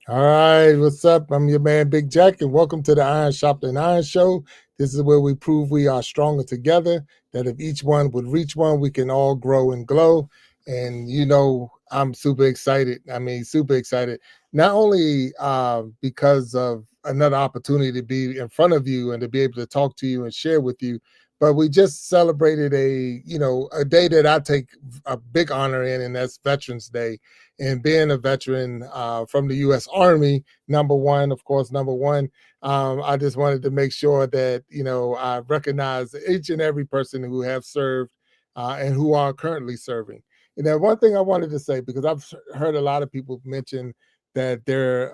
All right, what's up? I'm your man, Big Jack, and welcome to the Iron Sharpening Iron Show. This is where we prove we are stronger together, that if each one would reach one, we can all grow and glow. And I'm super excited. I mean, super excited, not only because of another opportunity to be in front of you and to be able to talk to you and share with you, but we just celebrated a day that I take a big honor in, and that's Veterans Day. And being a veteran from the U.S. Army, number one, of course, number one, I just wanted to make sure that I recognize each and every person who have served and who are currently serving. And then one thing I wanted to say, because I've heard a lot of people mention that there's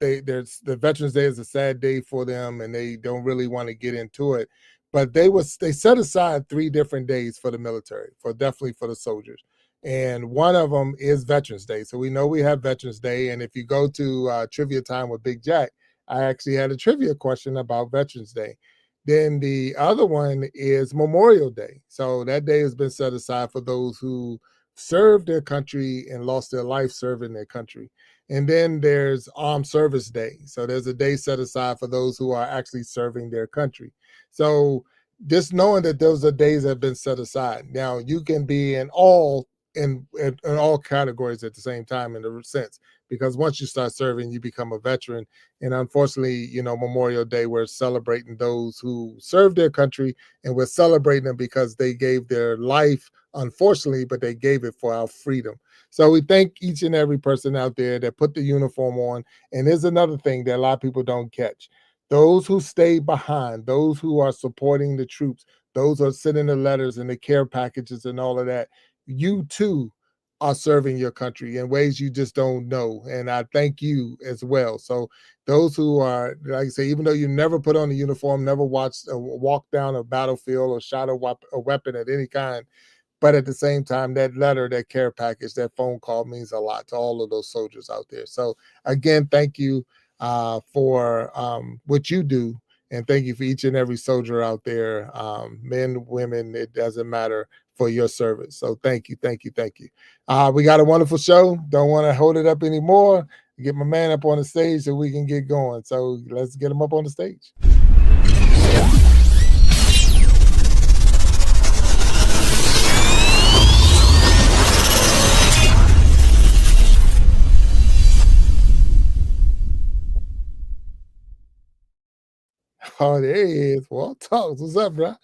the Veterans Day is a sad day for them, and they don't really want to get into it. But they set aside 3 different days for the military, for definitely for the soldiers, and one of them is Veterans Day. So we know we have Veterans Day, and if you go to Trivia Time with Big Jack, I actually had a trivia question about Veterans Day. Then the other one is Memorial Day. So that day has been set aside for those who served their country and lost their life serving their country. And then there's Armed Service Day. So there's a day set aside for those who are actually serving their country. So just knowing that those are days that have been set aside. Now you can be in all categories at the same time, in a sense, because once you start serving, you become a veteran. And unfortunately, Memorial Day, we're celebrating those who served their country, and we're celebrating them because they gave their life, unfortunately, but they gave it for our freedom. So we thank each and every person out there that put the uniform on. And there's another thing that a lot of people don't catch. Those who stay behind, those who are supporting the troops, those who are sending the letters and the care packages and all of that, you too are serving your country in ways you just don't know. And I thank you as well. So those who are, like I say, even though you never put on a uniform, never watched walked down a battlefield or shot a weapon at any kind, but at the same time, that letter, that care package, that phone call means a lot to all of those soldiers out there. So again, thank you for what you do. And thank you for each and every soldier out there, men, women, it doesn't matter, for your service. So thank you, thank you, thank you. We got a wonderful show. Don't want to hold it up anymore. Get my man up on the stage so we can get going. So let's get him up on the stage. Oh, there he is. Walt Talks. What's up, bro?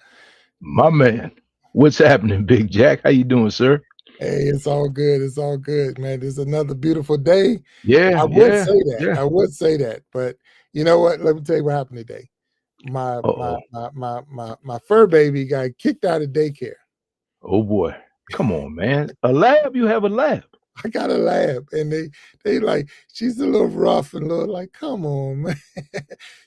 My man, what's happening, Big Jack? How you doing, sir? Hey, it's all good. It's all good, man. It's another beautiful day. I Yeah, would yeah, say that. yeah. I would say that. But you know what? Let me tell you what happened today. My my Uh-oh. my my my, my fur baby got kicked out of daycare. Oh boy. Come on, man. A lab? You have a lab. I got a lab, and they like, she's a little rough and a little like, come on, man.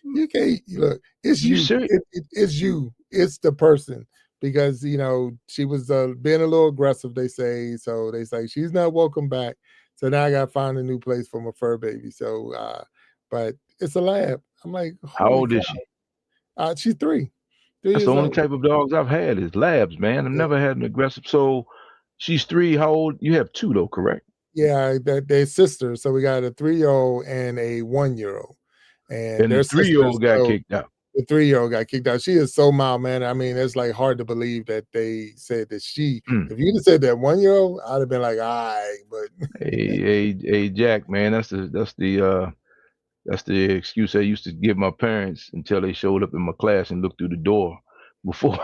You can't look. It's You you. serious? It's you. It's the person, because she was being a little aggressive. They say so. They say she's not welcome back. So now I got to find a new place for my fur baby. So, but it's a lab. I'm like, How holy old cow. is she? She's three That's the years only old. type of dogs I've had is labs, man. I've Yeah. never had an aggressive. So she's 3. How old? You have 2 though, correct? Yeah, they're sisters. So we got a 3-year-old and a 1-year-old, and And the they're sisters. 3-year-old got So kicked out. the 3-year-old got kicked out. She is so mild, man. I mean, it's like hard to believe that they said that she. Mm. If you'd have said that 1-year-old, I'd have been like, all right, but Hey, Jack, man. That's the excuse I used to give my parents until they showed up in my class and looked through the door before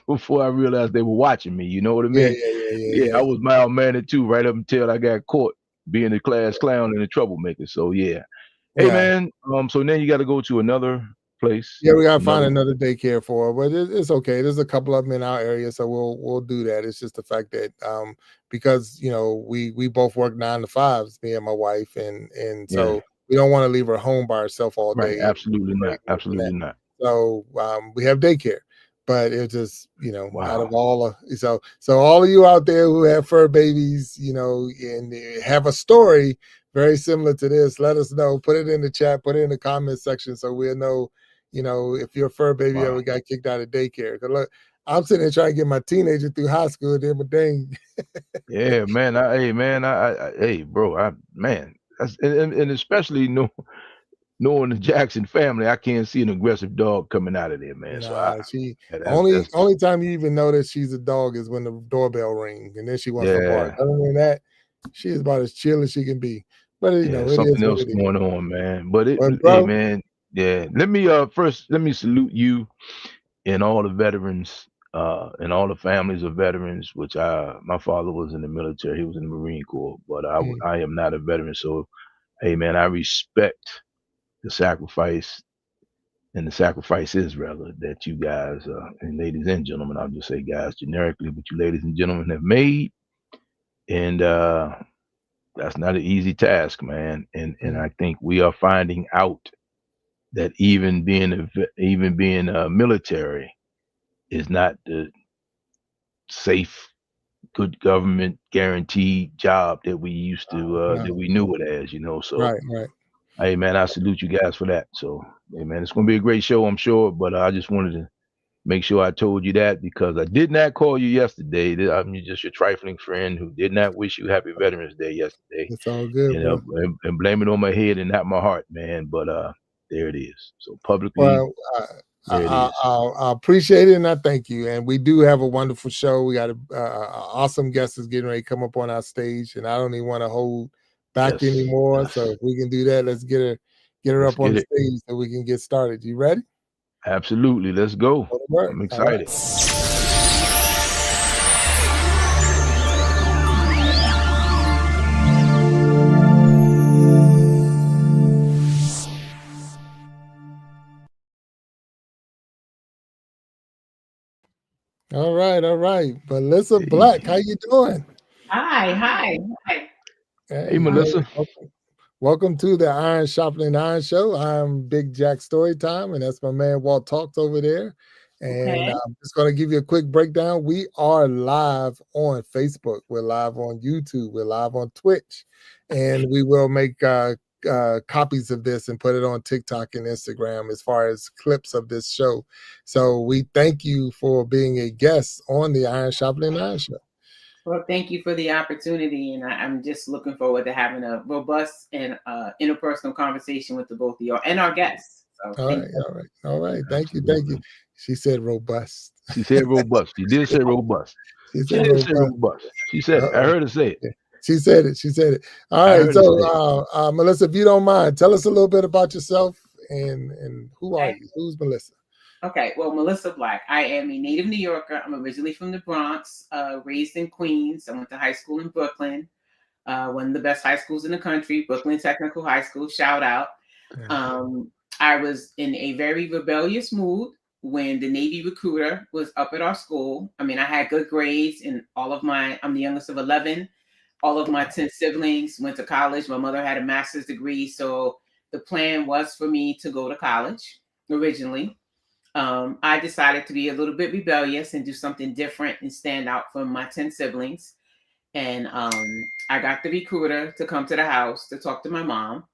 before I realized they were watching me. You know what I yeah, mean? yeah, yeah, yeah, Yeah, I yeah, was mild mannered too, right up until I got caught being the class clown and the troublemaker. So yeah. Hey yeah. man, so then you got to go to another place, Yeah, we gotta find another. another daycare for her, but it's okay. There's a couple of them in our area, so we'll do that. It's just the fact that because we both work 9 to 5s, me and my wife, and Yeah, so we don't want to leave her home by herself all right. day. Absolutely Or not. anything like that. Absolutely not. So we have daycare, but it's just out of Wow. all of so all of you out there who have fur babies, and have a story very similar to this, let us know. Put it in the chat, put it in the comment section, so we'll know. If your fur baby Wow. ever got kicked out of daycare. 'Cause look, I'm sitting there trying to get my teenager through high school, then my dang. Yeah, man. Hey, man. Hey, bro. Man. and especially knowing the Jackson family, I can't see an aggressive dog coming out of there, man. So Nah, she that's only time you even know that she's a dog is when the doorbell rings and then she wants to bark. yeah, Other than that, she is about as chill as she can be. But you yeah, know, it something is what else it is. going on, man. But But hey, bro, man, yeah. Let me salute you and all the veterans, and all the families of veterans. Which my father was in the military; he was in the Marine Corps, but mm, I am not a veteran. So, hey, man, I respect the sacrifice and the sacrifices rather that you guys, and ladies and gentlemen, I'll just say guys generically, but you ladies and gentlemen have made, and that's not an easy task, man. And mm, I think we are finding out that even being military is not the safe, good government guaranteed job that we used to no, that we knew it as, you know. So, right. hey, man, I salute you guys for that. So, hey, man, it's gonna be a great show, I'm sure. But I just wanted to make sure I told you that because I did not call you yesterday. I'm just your trifling friend who did not wish you happy Veterans Day yesterday, It's all good, and, bro. blame it on my head and not my heart, man. But there it is. So publicly, Well, there it is. I appreciate it and I thank you. And we do have a wonderful show. We got a awesome guest is getting ready to come up on our stage, and I don't even want to hold back Yes, anymore. So yes. if we can do that, let's get her Let's up on get the it. stage so we can get started. You ready? Absolutely. Let's go. Go to work. I'm All right. excited. All right. All right. Melissa Hey, Black, how you doing? Hi. hey, Hey, Melissa. welcome to the Iron Sharpening Iron Show. I'm Big Jack StoryTime, and that's my man Walt Talks over there. And Okay. I'm just going to give you a quick breakdown. We are live on Facebook. We're live on YouTube. We're live on Twitch. And we will make copies of this and put it on TikTok and Instagram as far as clips of this show. So we thank you for being a guest on the Iron Sharpening Iron Show. Well, thank you for the opportunity, and I'm just looking forward to having a robust and interpersonal conversation with the both of y'all and our guests. So All thank right, you. all right, all right. Thank you, thank you. Absolutely. She said robust. She said robust. She did say robust. She She said did say robust. robust. She said it. I Uh-oh. heard her say it. Yeah. She said it. She said it. All I right. heard her So, say it. Melissa, if you don't mind, tell us a little bit about yourself and who are Okay. you? Who's Melissa? Okay. Well, Melissa Black. I am a native New Yorker. I'm originally from the Bronx, raised in Queens. I went to high school in Brooklyn, one of the best high schools in the country, Brooklyn Technical High School. Shout out. Um, I was in a very rebellious mood when the Navy recruiter was up at our school. I mean, I had good grades, and I'm the youngest of 11. All of my 10 siblings went to college. My mother had a master's degree. So the plan was for me to go to college originally. I decided to be a little bit rebellious and do something different and stand out from my 10 siblings. And I got the recruiter to come to the house to talk to my mom.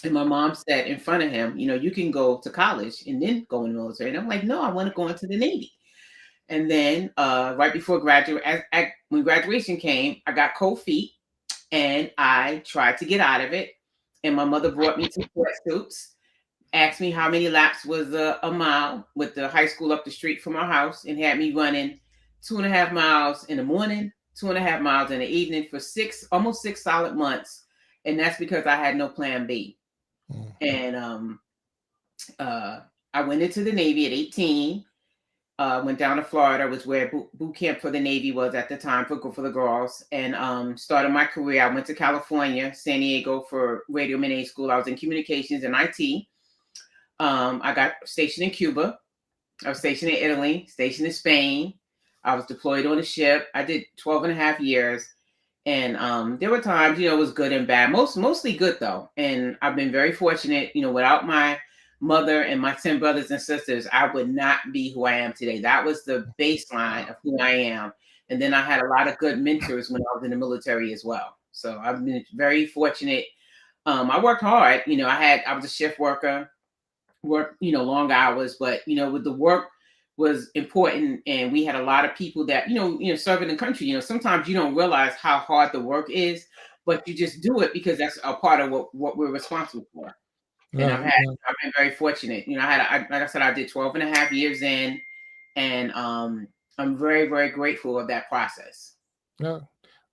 And my mom said in front of him, you can go to college and then go in the military. And I'm like, no, I want to go into the Navy. And then right before when graduation came, I got cold feet and I tried to get out of it. And my mother brought me to sweatsuits, asked me how many laps was a mile with the high school up the street from our house, and had me running 2.5 miles in the morning, 2.5 miles in the evening for almost 6 solid months. And that's because I had no plan B. And I went into the Navy at 18. Went down to Florida, was where boot camp for the Navy was at the time for the girls, and started my career. I went to California, San Diego for radio minute school. I was in communications and IT. I got stationed in Cuba. I was stationed in Italy, stationed in Spain. I was deployed on a ship. I did 12 and a half years. And there were times, it was good and bad. Mostly good though. And I've been very fortunate, without my mother and my 10 brothers and sisters, I would not be who I am today. That was the baseline of who I am. And then I had a lot of good mentors when I was in the military as well. So I've been very fortunate. I worked hard. I was a shift worker, worked, long hours, but with the work was important, and we had a lot of people that serving the country. Sometimes you don't realize how hard the work is, but you just do it because that's a part of what we're responsible for. And Right. I've been very fortunate. You know, like I said, I did 12 and a half years in, and I'm very, very grateful of that process. Yeah.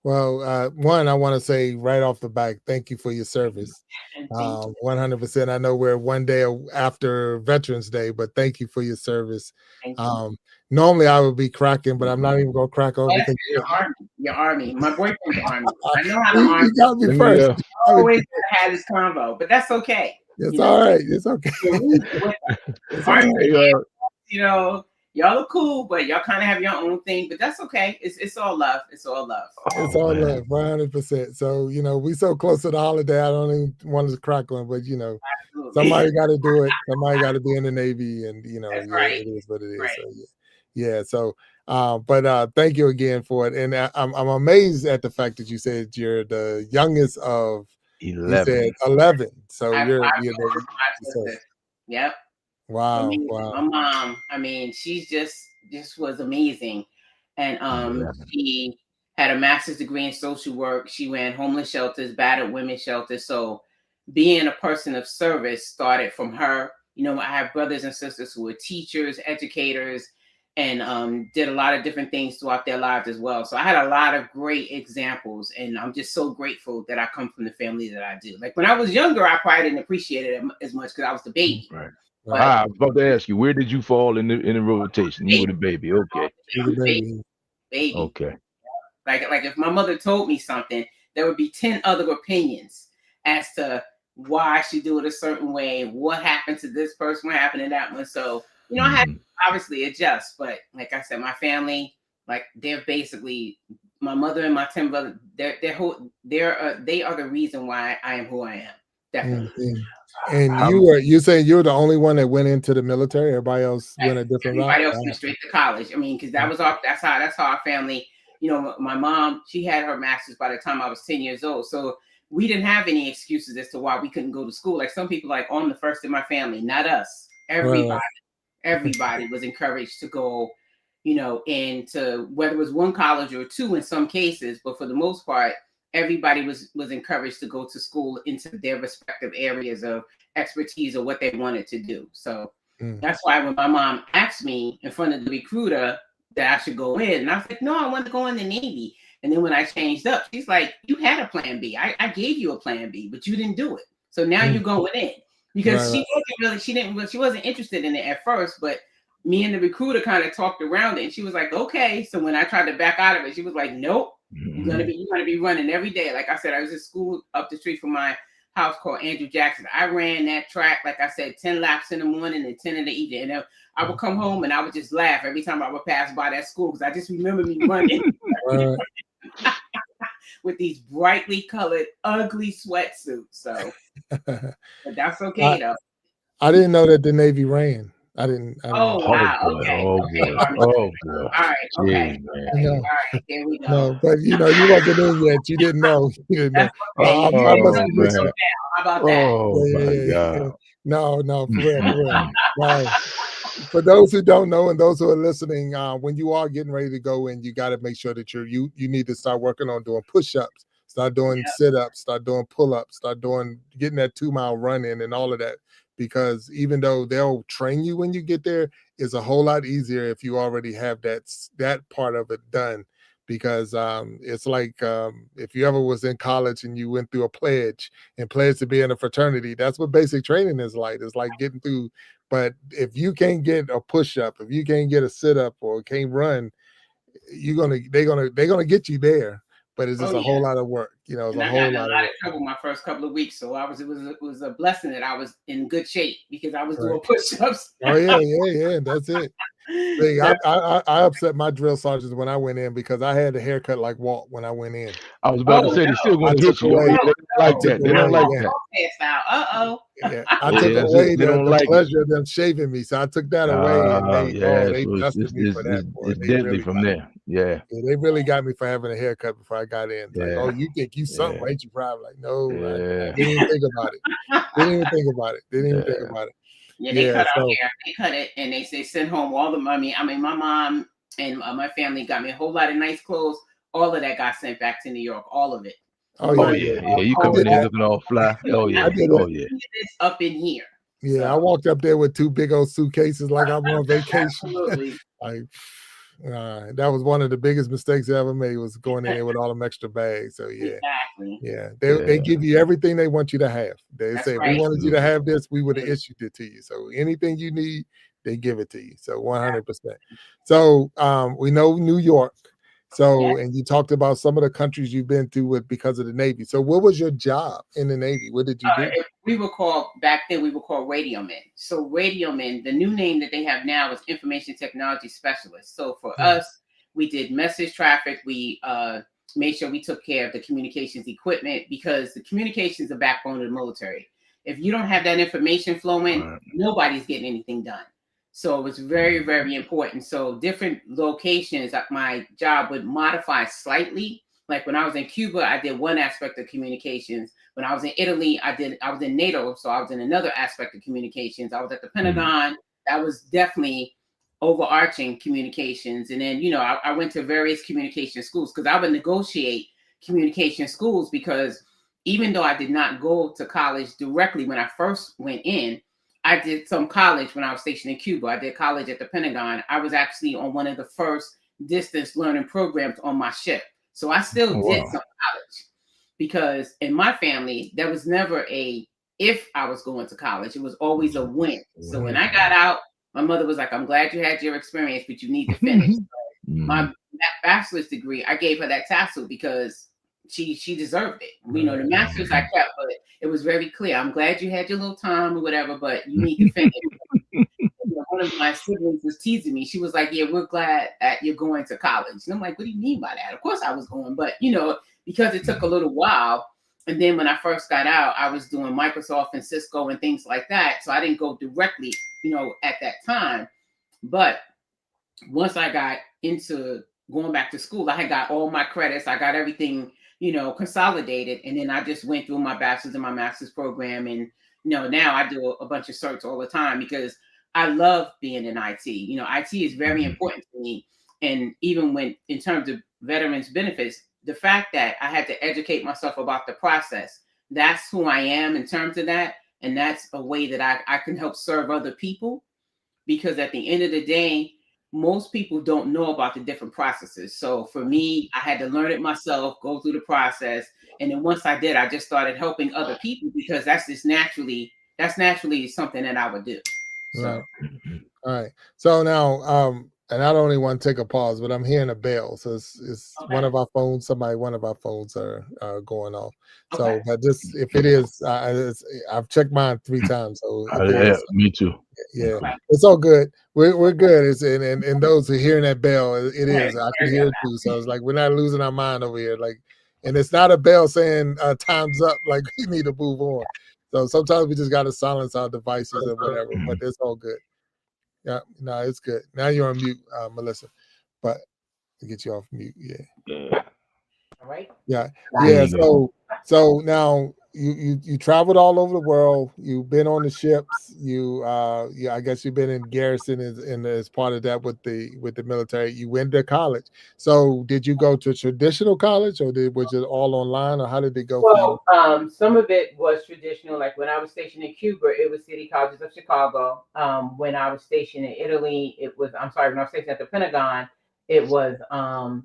Well, one, I want to say right off the bat, thank you for your service. And thank you. 100%. I know we're one day after Veterans Day, but thank you for your service. Thank you. Normally I would be cracking, but I'm not even going to crack on because Your army. My boyfriend's army. I know how to you army. got me first. I always had this convo, but that's okay. It's all right. It's okay. It's all right. You know, y'all are cool, but y'all kind of have your own thing, but that's okay. It's all love. It's all love. It's all love, 100%. So, you know, we so close to the holiday, I don't even want to crack on, but you know, somebody got to do it. Somebody got to be in the Navy, and you know, That's yeah, right. it is what it is. Right. So yeah. So, but thank you again for it, and I'm amazed at the fact that you said you're the youngest of 11. You said 11. So you're Yep. Wow. My mom, I mean, she's just was amazing. And she had a master's degree in social work. She ran homeless shelters, battered women's shelters. So being a person of service started from her. You know, I have brothers and sisters who were teachers, educators, and did a lot of different things throughout their lives as well. So I had a lot of great examples, and I'm just so grateful that I come from the family that I do. Like when I was younger, I probably didn't appreciate it as much because I was the baby. Right. I was about to ask you, where did you fall in the rotation? You were the baby. Okay. Baby. Okay. Like if my mother told me something, there would be 10 other opinions as to why I should do it a certain way, what happened to this person, what happened to that one. So, you know, I had to obviously adjust, but like I said, my family, like they're basically my mother and my 10 brothers, they are the reason why I am who I am. Definitely. And you saying you're the only one that went into the military? Everybody else went a different route? Everybody else went straight to college. I mean, because that's how our family, you know, my mom, she had her master's by the time I was 10 years old. So we didn't have any excuses as to why we couldn't go to school. Like some people, like, I'm the first in my family, not us. Everybody was encouraged to go, you know, into whether it was one college or two in some cases, but for the most part, everybody was encouraged to go to school into their respective areas of expertise or what they wanted to do. So that's why when my mom asked me in front of the recruiter that I should go in, and I was like, no, I want to go in the Navy. And then when I changed up, she's like, you had a plan B. I gave you a plan B, but you didn't do it. So now you're going in. Because she wasn't interested in it at first, but me and the recruiter kind of talked around it, and she was like, okay. So when I tried to back out of it, she was like, nope, you're gonna be running every day. Like I said, I was at school up the street from my house called Andrew Jackson. I ran that track, like I said, 10 laps in the morning and 10 in the evening. And I would come home and I would just laugh every time I would pass by that school because I just remember me running with these brightly colored, ugly sweatsuits. So, but that's okay though. I didn't know that the Navy ran. I didn't. Wow. Okay. Oh boy. All right. Okay. All right. There we go. No, but you know, you wasn't in yet. You didn't know. You didn't know. How about that? Oh my God. No, for real. Wow. For those who don't know and those who are listening, when you are getting ready to go in, you got to make sure that you need to start working on doing push-ups, start doing sit-ups, start doing pull-ups, start getting that 2-mile run in and all of that. Because even though they'll train you when you get there, it's a whole lot easier if you already have that part of it done. Because it's like if you ever was in college and you went through a pledge to be in a fraternity, that's what basic training is like. It's like getting through. But if you can't get a push-up, if you can't get a sit-up or can't run, they're gonna get you there. But it's just a whole lot of work, you know. It's a whole lot of work. Trouble my first couple of weeks, so it was a blessing that I was in good shape because I was doing push-ups. Oh yeah, that's it. See, I upset my drill sergeants when I went in because I had a haircut like Walt when I went in. I was about to say, they're still going to hit you. They don't like that. They don't like that. Yeah, I took away the pleasure of them shaving me, so I took that away, and they dusted me for that. It's deadly from there. Yeah, they really got me for having a haircut before I got in. Like, oh, you think you something, ain't you? Probably like, no, I didn't even think about it. Didn't even think about it. Yeah, they cut our hair. They cut it, and they say send home all the money. I mean, my mom and my family got me a whole lot of nice clothes. All of that got sent back to New York. All of it. Oh Oh yeah, yeah, yeah. You I come in did there that. looking all fly. Oh I yeah, did oh that. yeah. This up in here. Yeah, I So, walked up there with 2 big old suitcases like I'm on vacation. absolutely. Like, that was one of the biggest mistakes I ever made, was going in there with all them extra bags. So yeah. Exactly. Yeah, Yeah. they give you everything they want you to have. They That's say, if we right. wanted you to Absolutely. have this, we would have issued it to you. So anything you need, they give it to you. So 100%. So we know New York. So, Yes. and you talked about some of the countries you've been to with because of the Navy. So what was your job in the Navy? What did you do? We were called back then. We were called radio men. So radio men. The new name that they have now is information technology specialists. So for us, we did message traffic. We made sure we took care of the communications equipment, because the communications are the backbone of the military. If you don't have that information flowing, Right. nobody's getting anything done. So it was very, very important. So different locations, my job would modify slightly. Like when I was in Cuba, I did one aspect of communications. When I was in Italy, I was in NATO, so I was in another aspect of communications. I was at the Pentagon. That was definitely overarching communications. And then, I went to various communication schools, because I would negotiate communication schools, because even though I did not go to college directly when I first went in, I did some college when I was stationed in Cuba. I did college at the Pentagon. I was actually on one of the first distance learning programs on my ship. So I still did some college, because in my family, there was never if I was going to college. It was always a when. So when I got out, my mother was like, I'm glad you had your experience, but you need to finish. So my bachelor's degree, I gave her that tassel because she deserved it. The master's I kept, but it was very clear. I'm glad you had your little time or whatever, but you need to finish. One of my siblings was teasing me. She was like, yeah, we're glad that you're going to college. And I'm like, what do you mean by that? Of course I was going, but because it took a little while. And then when I first got out, I was doing Microsoft and Cisco and things like that. So I didn't go directly, at that time. But once I got into going back to school, I had got all my credits. I got everything, consolidated. And then I just went through my bachelor's and my master's program. And, now I do a bunch of certs all the time, because I love being in IT. IT is very important to me. And even when, in terms of veterans benefits, the fact that I had to educate myself about the process, that's who I am in terms of that. And that's a way that I can help serve other people, because at the end of the day, most people don't know about the different processes. So for me, I had to learn it myself, go through the process. And then once I did, I just started helping other people, because that's naturally something that I would do. So. Right. All right. So now, and I don't even want to take a pause, but I'm hearing a bell. So it's Okay. one of our phones. one of our phones are going off. So, Okay. but if it is, I've checked mine 3 times. So if it is, Me too. yeah, Okay. it's all good. We're good. It's and those who are hearing that bell, it is. Right. I can hear it too. So it's like we're not losing our mind over here. Like, and it's not a bell saying time's up. Like we need to move on. So sometimes we just got to silence our devices or whatever. But it's all good. Yeah, no, it's good. Now you're on mute, Melissa. But to get you off mute, yeah. All right. Yeah, There yeah. you go. So now you traveled all over the world. You've been on the ships. I guess you've been in garrison as part of that with the military. You went to college. So did you go to traditional college, or was it all online, or how did it go for you? Well, some of it was traditional. Like when I was stationed in Cuba, it was City Colleges of Chicago. When I was stationed in Italy, when I was stationed at the Pentagon, it was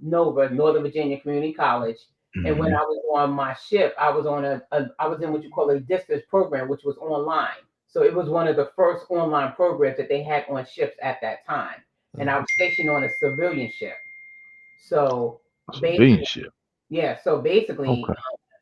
NOVA, Northern Virginia Community College. And when I was on my ship, I was I was in what you call a distance program, which was online. So it was one of the first online programs that they had on ships at that time. And I was stationed on a civilian ship. So Civilian ship. yeah. So basically, Okay.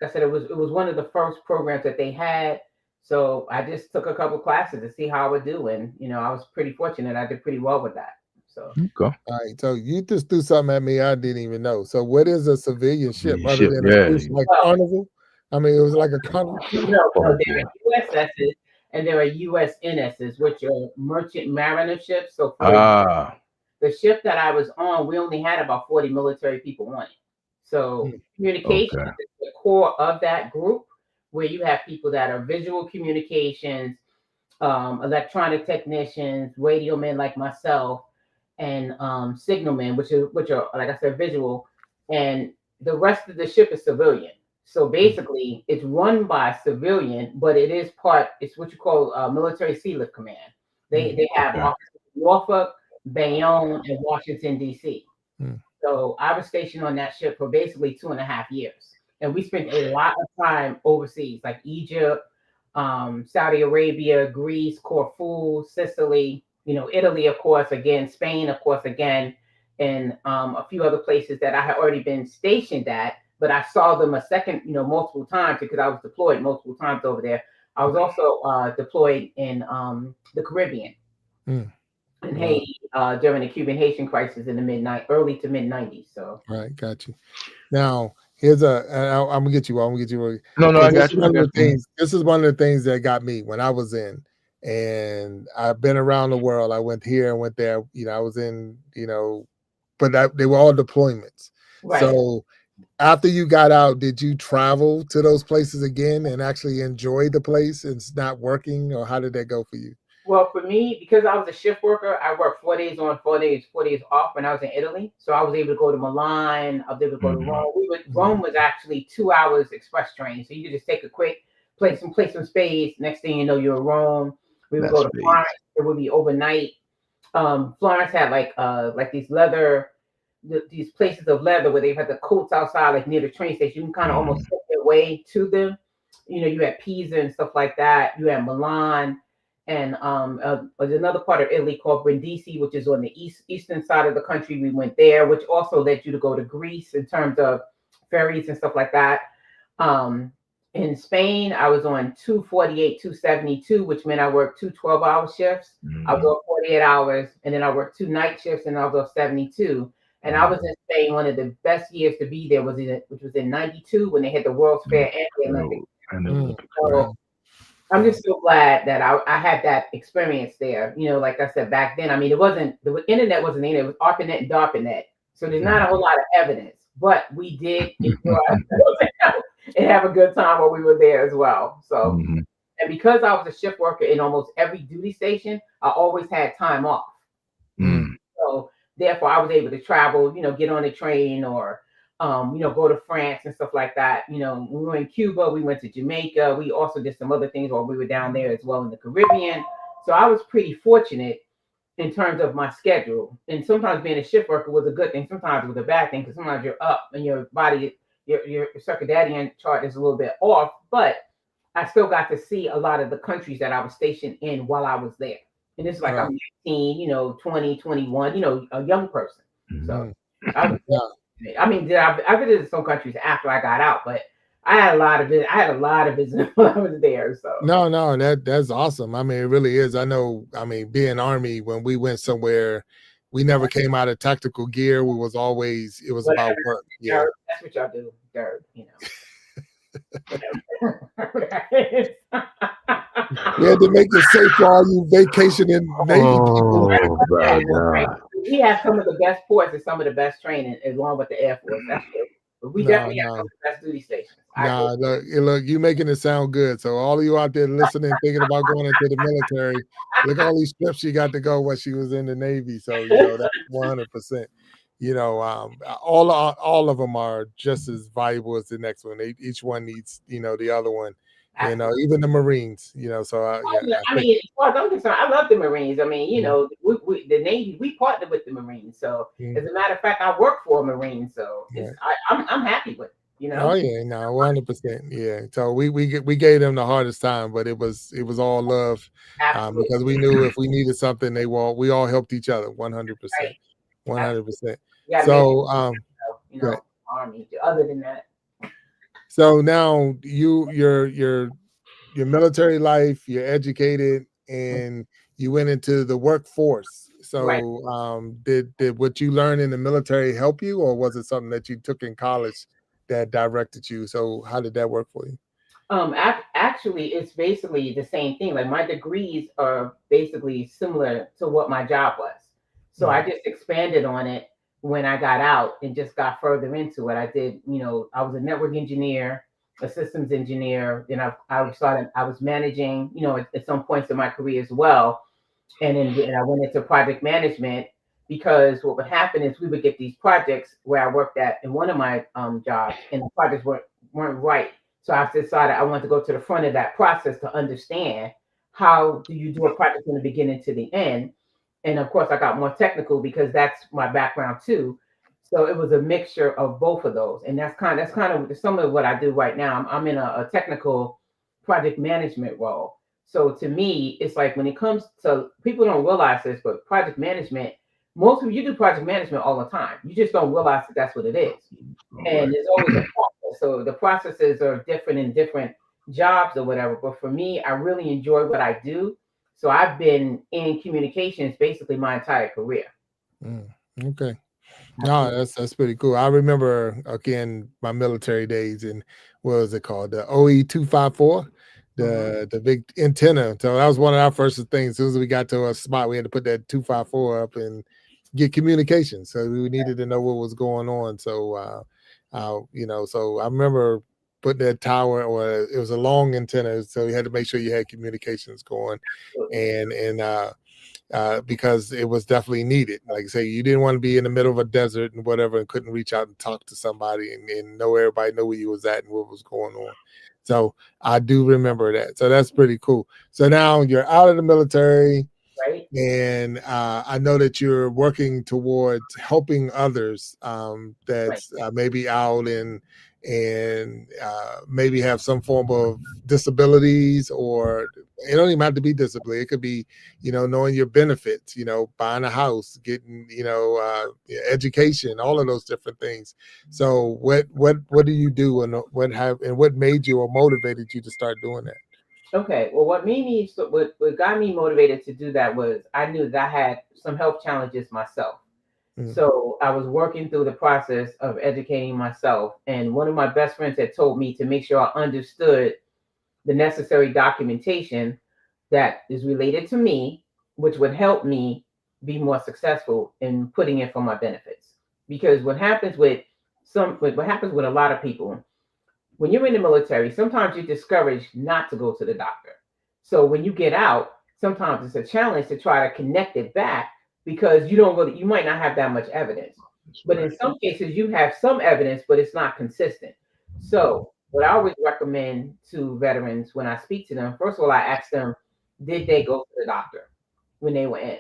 like I said, it was one of the first programs that they had. So I just took a couple classes to see how I would do, and I was pretty fortunate. I did pretty well with that. So Okay. All right, so you just threw something at me I didn't even know. So what is a civilian ship other Ship. than a Yeah. cruise like Carnival? I mean, it was like a Carnival. no, Oh, there are USSs and there are USNSs, which are merchant mariner ships. So for the ship that I was on, we only had about 40 military people on it. So communications Okay. is the core of that group, where you have people that are visual communications, electronic technicians, radio men like myself, and signalmen, which are like I said, visual, and the rest of the ship is civilian. So basically, it's run by civilian, but it is part. It's what you call military Sea Lift Command. They have Okay. offices in Norfolk, Bayonne, and Washington D.C. Mm. So I was stationed on that ship for basically 2.5 years, and we spent a lot of time overseas, like Egypt, Saudi Arabia, Greece, Corfu, Sicily. Italy, of course, again, Spain, of course, again, and a few other places that I had already been stationed at. But I saw them a second, multiple times because I was deployed multiple times over there. I was also deployed in the Caribbean, Mm. in Wow. Haiti, during the Cuban Haitian crisis in the early to mid '90s. So Right, got you. Now, here's I'm gonna get you. I'm gonna get you. No, Because I got you. I got you. This is one of the things that got me when I was in, and I've been around the world. I went here and went there. I was in. But they were all deployments. right. So after you got out, did you travel to those places again and actually enjoy the place and it's not working, or how did that go for you? Well, for me, because I was a shift worker, I worked 4 days on, 4 days off when I was in Italy. So I was able to go to Milan. I was able to go to Rome. Rome was actually 2 hours express train, so you could just take a quick play some spades. Next thing you know, you're in Rome. We would That's go to Florence. It would be overnight. Florence had like these these places of leather where they had the coats outside, like near the train station. You can kind of almost take your way to them. You had Pisa and stuff like that. You had Milan. And there's another part of Italy called Brindisi, which is on the eastern side of the country. We went there, which also led you to go to Greece in terms of ferries and stuff like that. In Spain, I was on 248, 272, which meant I worked 2 12-hour shifts. I was off 48 hours, and then I worked 2 night shifts, and I was off 72. And I was in Spain. One of the best years to be there which was in '92 when they had the World's Fair and the Olympics. So I'm just so glad that I had that experience there. Like I said back then, I mean, the internet wasn't in it. It was ARPANET and DARPANET. So there's not a whole lot of evidence, but we did enjoy ourselves and have a good time while we were there as well. So, and because I was a shift worker in almost every duty station, I always had time off. So therefore, I was able to travel, get on a train or go to France and stuff like that. When we were in Cuba, we went to Jamaica. We also did some other things while we were down there as well in the Caribbean. So I was pretty fortunate in terms of my schedule. And sometimes being a shift worker was a good thing. Sometimes it was a bad thing because sometimes you're up and your body, your circadian chart is a little bit off. But I still got to see a lot of the countries that I was stationed in while I was there. And it's like I'm 19, 20, 21, a young person. So I was I mean, I visited some countries after I got out, but I had a lot of visitors when I was there. So no, that's awesome. I mean, it really is. I know. I mean, being Army, when we went somewhere, we never came out of tactical gear. It was about work. Yeah, that's what y'all do, dirt. We had to make it safe for all you vacationing Navy people. We have some of the best ports and some of the best training, along with the Air Force. That's true. But we definitely have some of the best duty stations. Look, you making it sound good. So all of you out there listening, thinking about going into the military, look all these trips she got to go when she was in the Navy. So that's 100%. All of them are just as valuable as the next one. Each one needs the other one. Even the Marines. So I mean, as far as I'm concerned, I love the Marines. I mean, we the Navy, we partnered with the Marines. So as a matter of fact, I work for a Marine. So I'm happy with it. Oh yeah, no, 100%. Yeah. So we gave them the hardest time, but it was all love, because we knew if we needed something, we all helped each other. 100%. 100%. So Army. Other than that. So now your military life, you're educated, and you went into the workforce. So did what you learned in the military help you, or was it something that you took in college that directed you? So how did that work for you? Actually, it's basically the same thing. Like my degrees are basically similar to what my job was. So I just expanded on it when I got out and just got further into it. I did, I was a network engineer, a systems engineer. Then I was managing, at some points in my career as well. And then I went into project management because what would happen is we would get these projects where I worked at in one of my jobs, and the projects weren't right. So I decided I wanted to go to the front of that process to understand how do you do a project from the beginning to the end. And of course, I got more technical because that's my background too. So it was a mixture of both of those, and that's kind of some of what I do right now. I'm in a technical project management role. So to me, it's like when it comes to people don't realize this, but project management, most of you do project management all the time. You just don't realize that that's what it is, All and right. there's always a process. So the processes are different in different jobs or whatever. But for me, I really enjoy what I do. So I've been in communications basically my entire career. Mm, okay. No, Absolutely. that's pretty cool. I remember again my military days, and what was it called? The OE 254, Hmm. the big antenna. So that was one of our first things. As soon as we got to a spot, we had to put that 254 up and get communication. So we needed to know what was going on. So so I remember putting that tower, or it was a long antenna, so you had to make sure you had communications going, and because it was definitely needed. Like I say, you didn't want to be in the middle of a desert and whatever and couldn't reach out and talk to somebody and know everybody know where you was at and what was going on. So I do remember that. So that's pretty cool. So now you're out of the military, Right. and I know that you're working towards helping others Right. that's maybe out and maybe have some form of disabilities, or it don't even have to be disability. It could be, knowing your benefits, buying a house, getting, education, all of those different things. So what do you do, and what made you or motivated you to start doing that? Okay. Well, what got me motivated to do that was I knew that I had some health challenges myself. Mm, So I was working through the process of educating myself, and one of my best friends had told me to make sure I understood the necessary documentation that is related to me, which would help me be more successful in putting in for my benefits. Because what happens with a lot of people when you're in the military, sometimes you're discouraged not to go to the doctor. So when you get out, sometimes it's a challenge to try to connect it back because you might not have that much evidence. That's But in right. some cases, you have some evidence, but it's not consistent. So what I always recommend to veterans when I speak to them, first of all, I ask them, did they go to the doctor when they were in?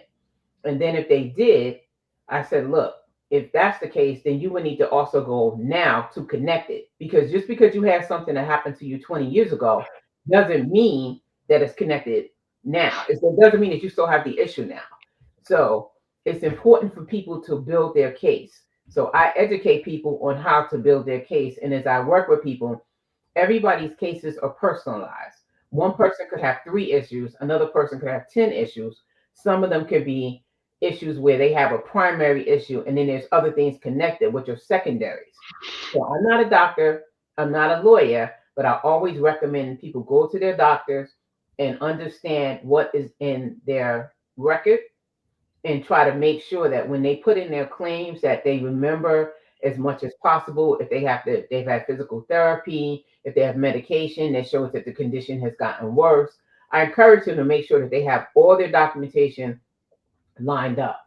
And then if they did, I said, look, if that's the case, then you would need to also go now to connect it. Because just because you have something that happened to you 20 years ago doesn't mean that it's connected now. It doesn't mean that you still have the issue now. So it's important for people to build their case. So I educate people on how to build their case. And as I work with people, everybody's cases are personalized. One person could have 3 issues, another person could have 10 issues. Some of them could be issues where they have a primary issue, and then there's other things connected, which are secondaries. So I'm not a doctor, I'm not a lawyer, but I always recommend people go to their doctors and understand what is in their record and try to make sure that when they put in their claims that they remember as much as possible. If they've had physical therapy, if they have medication that shows that the condition has gotten worse, I encourage them to make sure that they have all their documentation lined up.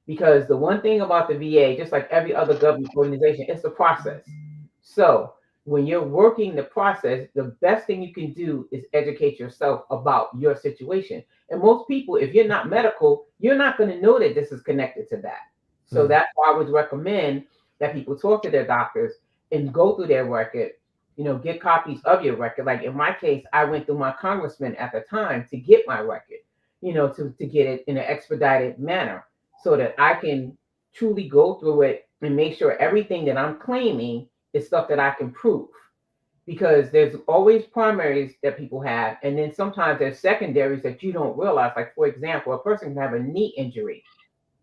Because the one thing about the VA, just like every other government organization, it's the process. So when you're working the process, the best thing you can do is educate yourself about your situation. And most people, if you're not medical, you're not going to know that this is connected to that. So mm, that's why I would recommend that people talk to their doctors and go through their record, get copies of your record. Like in my case, I went through my congressman at the time to get my record, to get it in an expedited manner so that I can truly go through it and make sure everything that I'm claiming is stuff that I can prove. Because there's always primaries that people have, and then sometimes there's secondaries that you don't realize. Like, for example, a person can have a knee injury,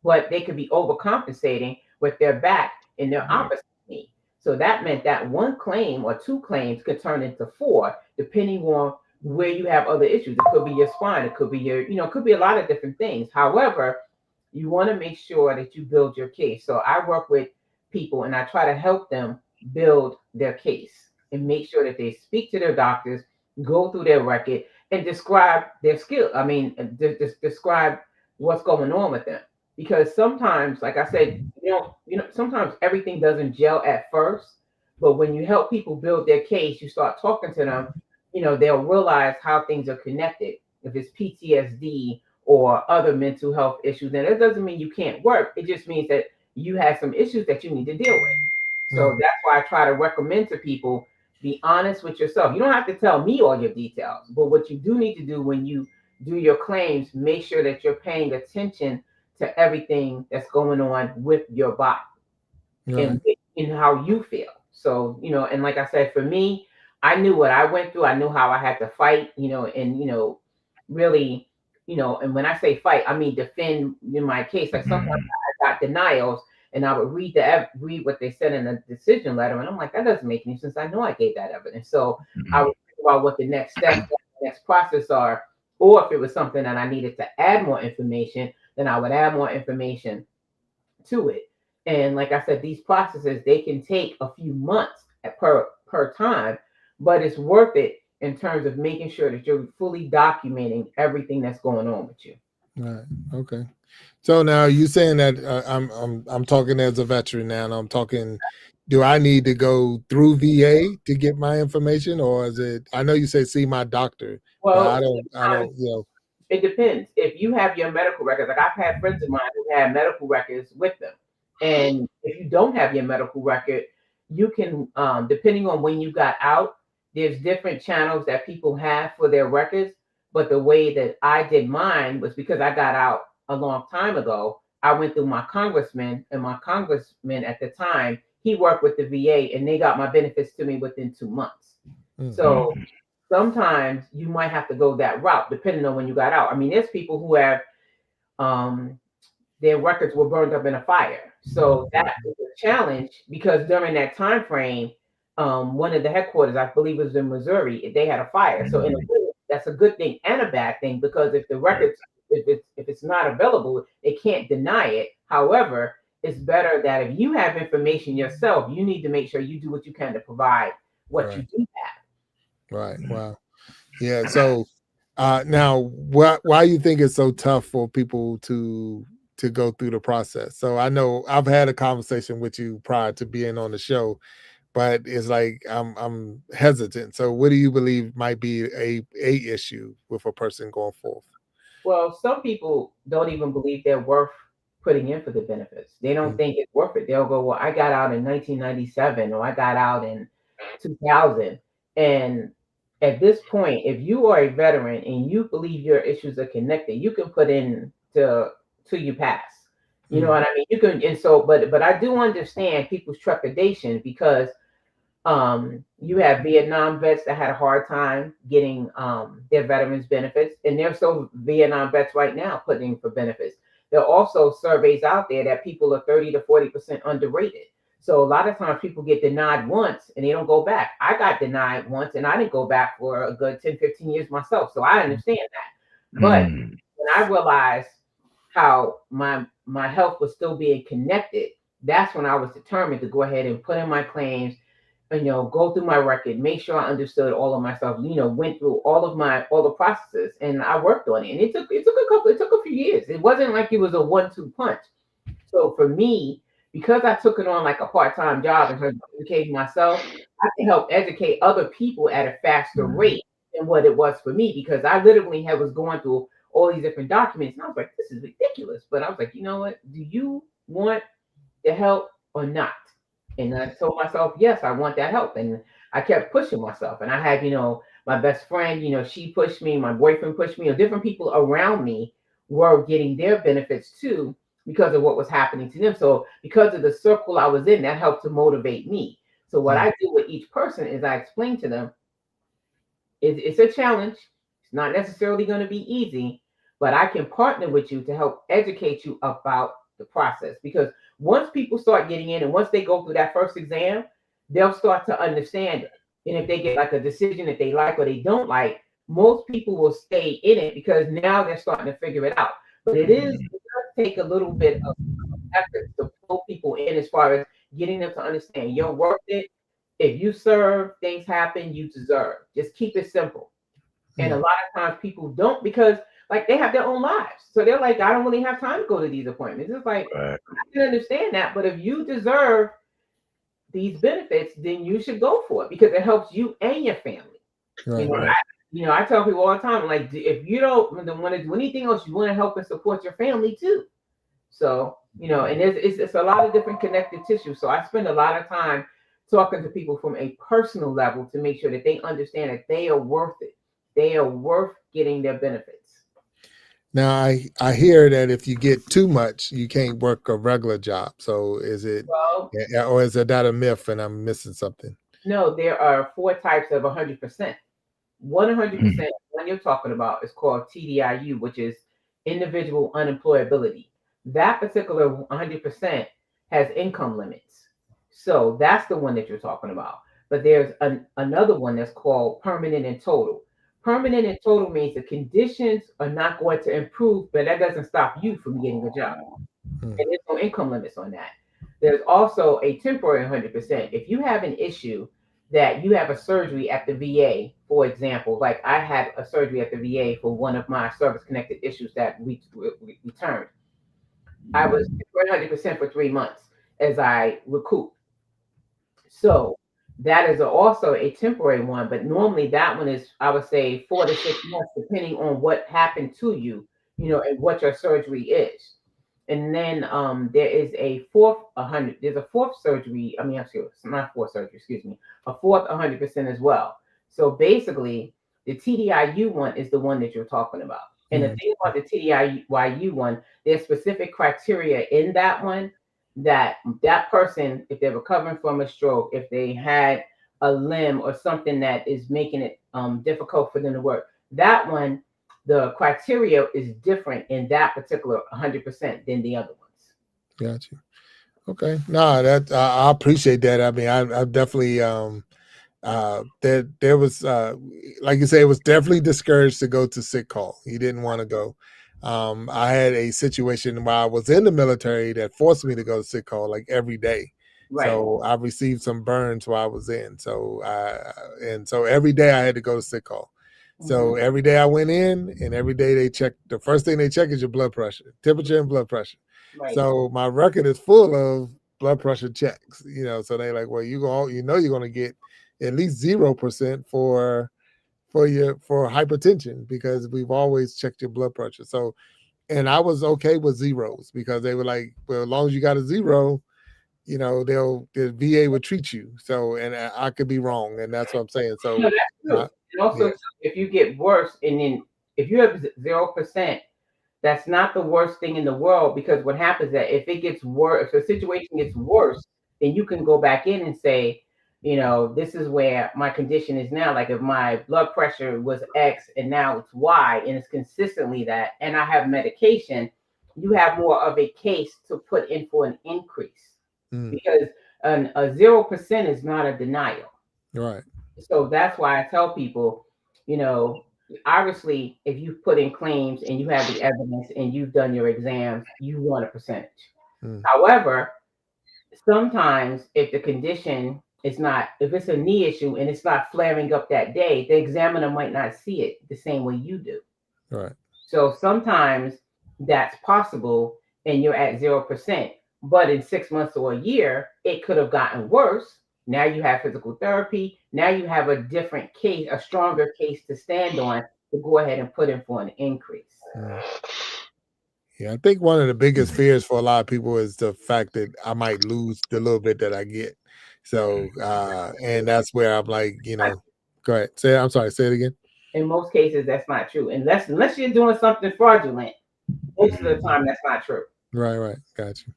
but they could be overcompensating with their back and their Right. opposite knee. So that meant that one claim or 2 claims could turn into 4, depending on where you have other issues. It could be your spine, it could be it could be a lot of different things. However, you want to make sure that you build your case. So I work with people and I try to help them build their case and make sure that they speak to their doctors, go through their record, and describe their skill. I mean, describe what's going on with them, because sometimes, like I said, sometimes everything doesn't gel at first, But when you help people build their case, you start talking to them, they'll realize how things are connected. If it's PTSD or other mental health issues, then it doesn't mean you can't work. It just means that you have some issues that you need to deal with. So that's why I try to recommend to people, be honest with yourself. You don't have to tell me all your details, but what you do need to do when you do your claims, make sure that you're paying attention to everything that's going on with your body and how you feel. So, and like I said, for me, I knew what I went through. I knew how I had to fight, and really, and when I say fight, I mean defend in my case. Like sometimes I got denials and I would read what they said in the decision letter, and I'm like, that doesn't make any sense. I know I gave that evidence. So I would think about what the next steps, the next process are, or if it was something that I needed to add more information, then I would add more information to it. And like I said, these processes, they can take a few months per time, but it's worth it in terms of making sure that you're fully documenting everything that's going on with you. Right. Okay. So now you saying that I'm talking as a veteran now, and I'm talking. Do I need to go through VA to get my information, or is it? I know you say see my doctor, well, but I don't. It depends. If you have your medical records, like I've had friends of mine who had medical records with them, and if you don't have your medical record, you can, depending on when you got out, there's different channels that people have for their records. But the way that I did mine was because I got out a long time ago. I went through my congressman, and my congressman at the time, he worked with the VA, and they got my benefits to me within 2 months. Mm-hmm. So sometimes you might have to go that route, depending on when you got out. I mean, there's people who have their records were burned up in a fire. So that is a challenge because during that time frame, one of the headquarters, I believe it was in Missouri, they had a fire. So in a way, that's a good thing and a bad thing because if the records, if it's not available, they can't deny it. However, it's better that if you have information yourself, you need to make sure you do what you can to provide what you do have. Right. Wow. Yeah. So now, why you think it's so tough for people to go through the process? So I know I've had a conversation with you prior to being on the show, but it's like I'm hesitant. So what do you believe might be a issue with a person going forth? Well, some people don't even believe they're worth putting in for the benefits. They don't think it's worth it. They'll go, well, I got out in 1997 or I got out in 2000. And at this point, if you are a veteran and you believe your issues are connected, you can put in till you pass. You know what I mean? You can, and so, but I do understand people's trepidation because you have Vietnam vets that had a hard time getting their veterans benefits, and there's still Vietnam vets right now putting in for benefits. There are also surveys out there that people are 30 to 40% underrated. So a lot of times people get denied once and they don't go back. I got denied once and I didn't go back for a good 10, 15 years myself. So I understand that. But when I realized how my health was still being connected, that's when I was determined to go ahead and put in my claims and, go through my record, make sure I understood all of myself, went through all the processes, and I worked on it. And it took a few years. It wasn't like it was a 1-2 punch. So for me, because I took it on like a part-time job and started educating myself, I can help educate other people at a faster rate than what it was for me, because I literally was going through all these different documents. And I was like, this is ridiculous. But I was like, you know what? Do you want the help or not? And I told myself, yes, I want that help. And I kept pushing myself. And I had, my best friend, she pushed me, my boyfriend pushed me, different people around me were getting their benefits too because of what was happening to them. So because of the circle I was in, that helped to motivate me. So what I do with each person is I explain to them, it's a challenge. It's not necessarily going to be easy, but I can partner with you to help educate you about the process. Because once people start getting in and once they go through that first exam, they'll start to understand it. And if they get like a decision that they like or they don't like, most people will stay in it because now they're starting to figure it out. But it does take a little bit of effort to pull people in as far as getting them to understand you're worth it. If you serve, things happen, you deserve. Just keep it simple. And a lot of times people don't, because like they have their own lives. So they're like, I don't really have time to go to these appointments. It's like, I can understand that. But if you deserve these benefits, then you should go for it because it helps you and your family. Right, I tell people all the time, like, if you don't want to do anything else, you want to help and support your family too. So, and it's a lot of different connective tissue. So I spend a lot of time talking to people from a personal level to make sure that they understand that they are worth it. They are worth getting their benefits. Now I hear that if you get too much, you can't work a regular job. So is it, or is that a myth and I'm missing something? No, there are 4 types of 100%. 100% one you're talking about is called TDIU, which is individual unemployability. That particular 100% has income limits. So that's the one that you're talking about. But there's another one that's called permanent and total. Permanent and total means the conditions are not going to improve, but that doesn't stop you from getting a job. And there's no income limits on that. There's also a temporary 100%. If you have an issue that you have a surgery at the VA, for example, like I had a surgery at the VA for one of my service-connected issues that we returned. I was 100% for 3 months as I recouped. So that is also a temporary one, but normally that one is, I would say, 4 to 6 months, depending on what happened to you, and what your surgery is. And then there is a fourth 100. There's a fourth surgery. I mean, actually, it's not fourth surgery. Excuse me. A fourth 100% as well. So basically, the TDIU one is the one that you're talking about. And the thing about the TDIU one, there's specific criteria in that one that person, if they're recovering from a stroke, if they had a limb or something that is making it difficult for them to work, that one, the criteria is different in that particular 100% than the other ones. Got you. Okay. No, that I appreciate that. I mean, I definitely there was like you say, it was definitely discouraged to go to sick call. He didn't want to go. I had a situation while I was in the military that forced me to go to sick call like every day. Right. So I received some burns while I was in. So so every day I had to go to sick call. So every day I went in, and every day they check. The first thing they check is your blood pressure, temperature, and blood pressure. Right. So my record is full of blood pressure checks. So they like, well, you're going to get at least 0% for hypertension because we've always checked your blood pressure. So, and I was okay with zeros because they were like, well, as long as you got a 0, the VA would treat you. So, and I could be wrong, and that's what I'm saying. So, no, that's true. And also, if you get worse, and then if you have 0%, that's not the worst thing in the world, because what happens is that if it gets worse, if the situation gets worse, then you can go back in and say, this is where my condition is now. Like if my blood pressure was X and now it's Y, and it's consistently that, and I have medication, you have more of a case to put in for an increase. Because a 0% is not a denial. Right. So that's why I tell people, obviously, if you put in claims and you have the evidence and you've done your exams, you want a percentage. However, sometimes if the condition is not, if it's a knee issue and it's not flaring up that day, the examiner might not see it the same way you do. Right. So sometimes that's possible and you're at 0%. But in 6 months or a year, it could have gotten worse. Now you have physical therapy. Now you have a different case, a stronger case to stand on to go ahead and put in for an increase. Yeah, I think one of the biggest fears for a lot of people is the fact that I might lose the little bit that I get. So, and that's where I'm like, go ahead. Say it again. In most cases, that's not true. Unless you're doing something fraudulent, most of the time that's not true. Right. Got you.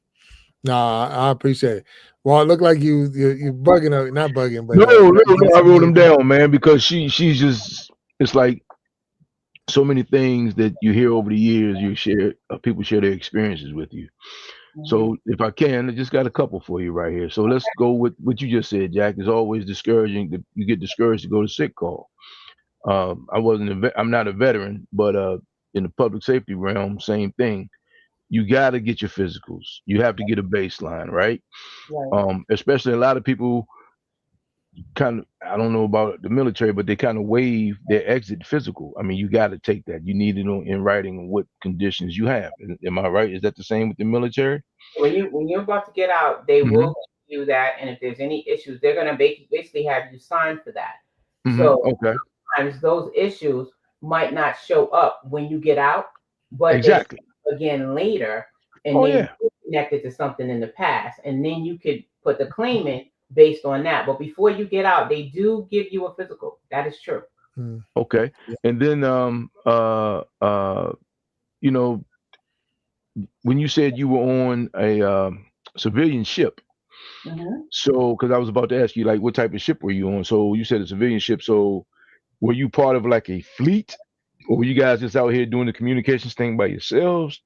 No, I appreciate it. Well, it looked like you're bugging, not bugging, but no, I wrote them down, man, because she's just, it's like so many things that you hear over the years. People share their experiences with you. So if I can, I just got a couple for you right here. So let's go with what you just said, Jack. It's always discouraging that you get discouraged to go to sick call. I'm not a veteran, but in the public safety realm, same thing. You got to get your physicals. You have to get a baseline, right? Especially a lot of people kind of, I don't know about the military, but they kind of waive their exit physical. I mean, you got to take that. You need it in writing what conditions you have. Am I right? Is that the same with the military? When you're about to get out, they will do that, and if there's any issues, they're going to basically have you sign for that. Mhm. So Okay. sometimes those issues might not show up when you get out, but Exactly. they again later, and Oh they yeah. connected to something in the past, and then you could put the claim in based on that. But before you get out, they do give you a physical. That is true. Okay. Yeah. And then you know, when you said you were on a civilian ship, so because I was about to ask you like what type of ship were you on? So you said a civilian ship. So were you part of like a fleet, or were you guys just out here doing the communications thing by yourselves,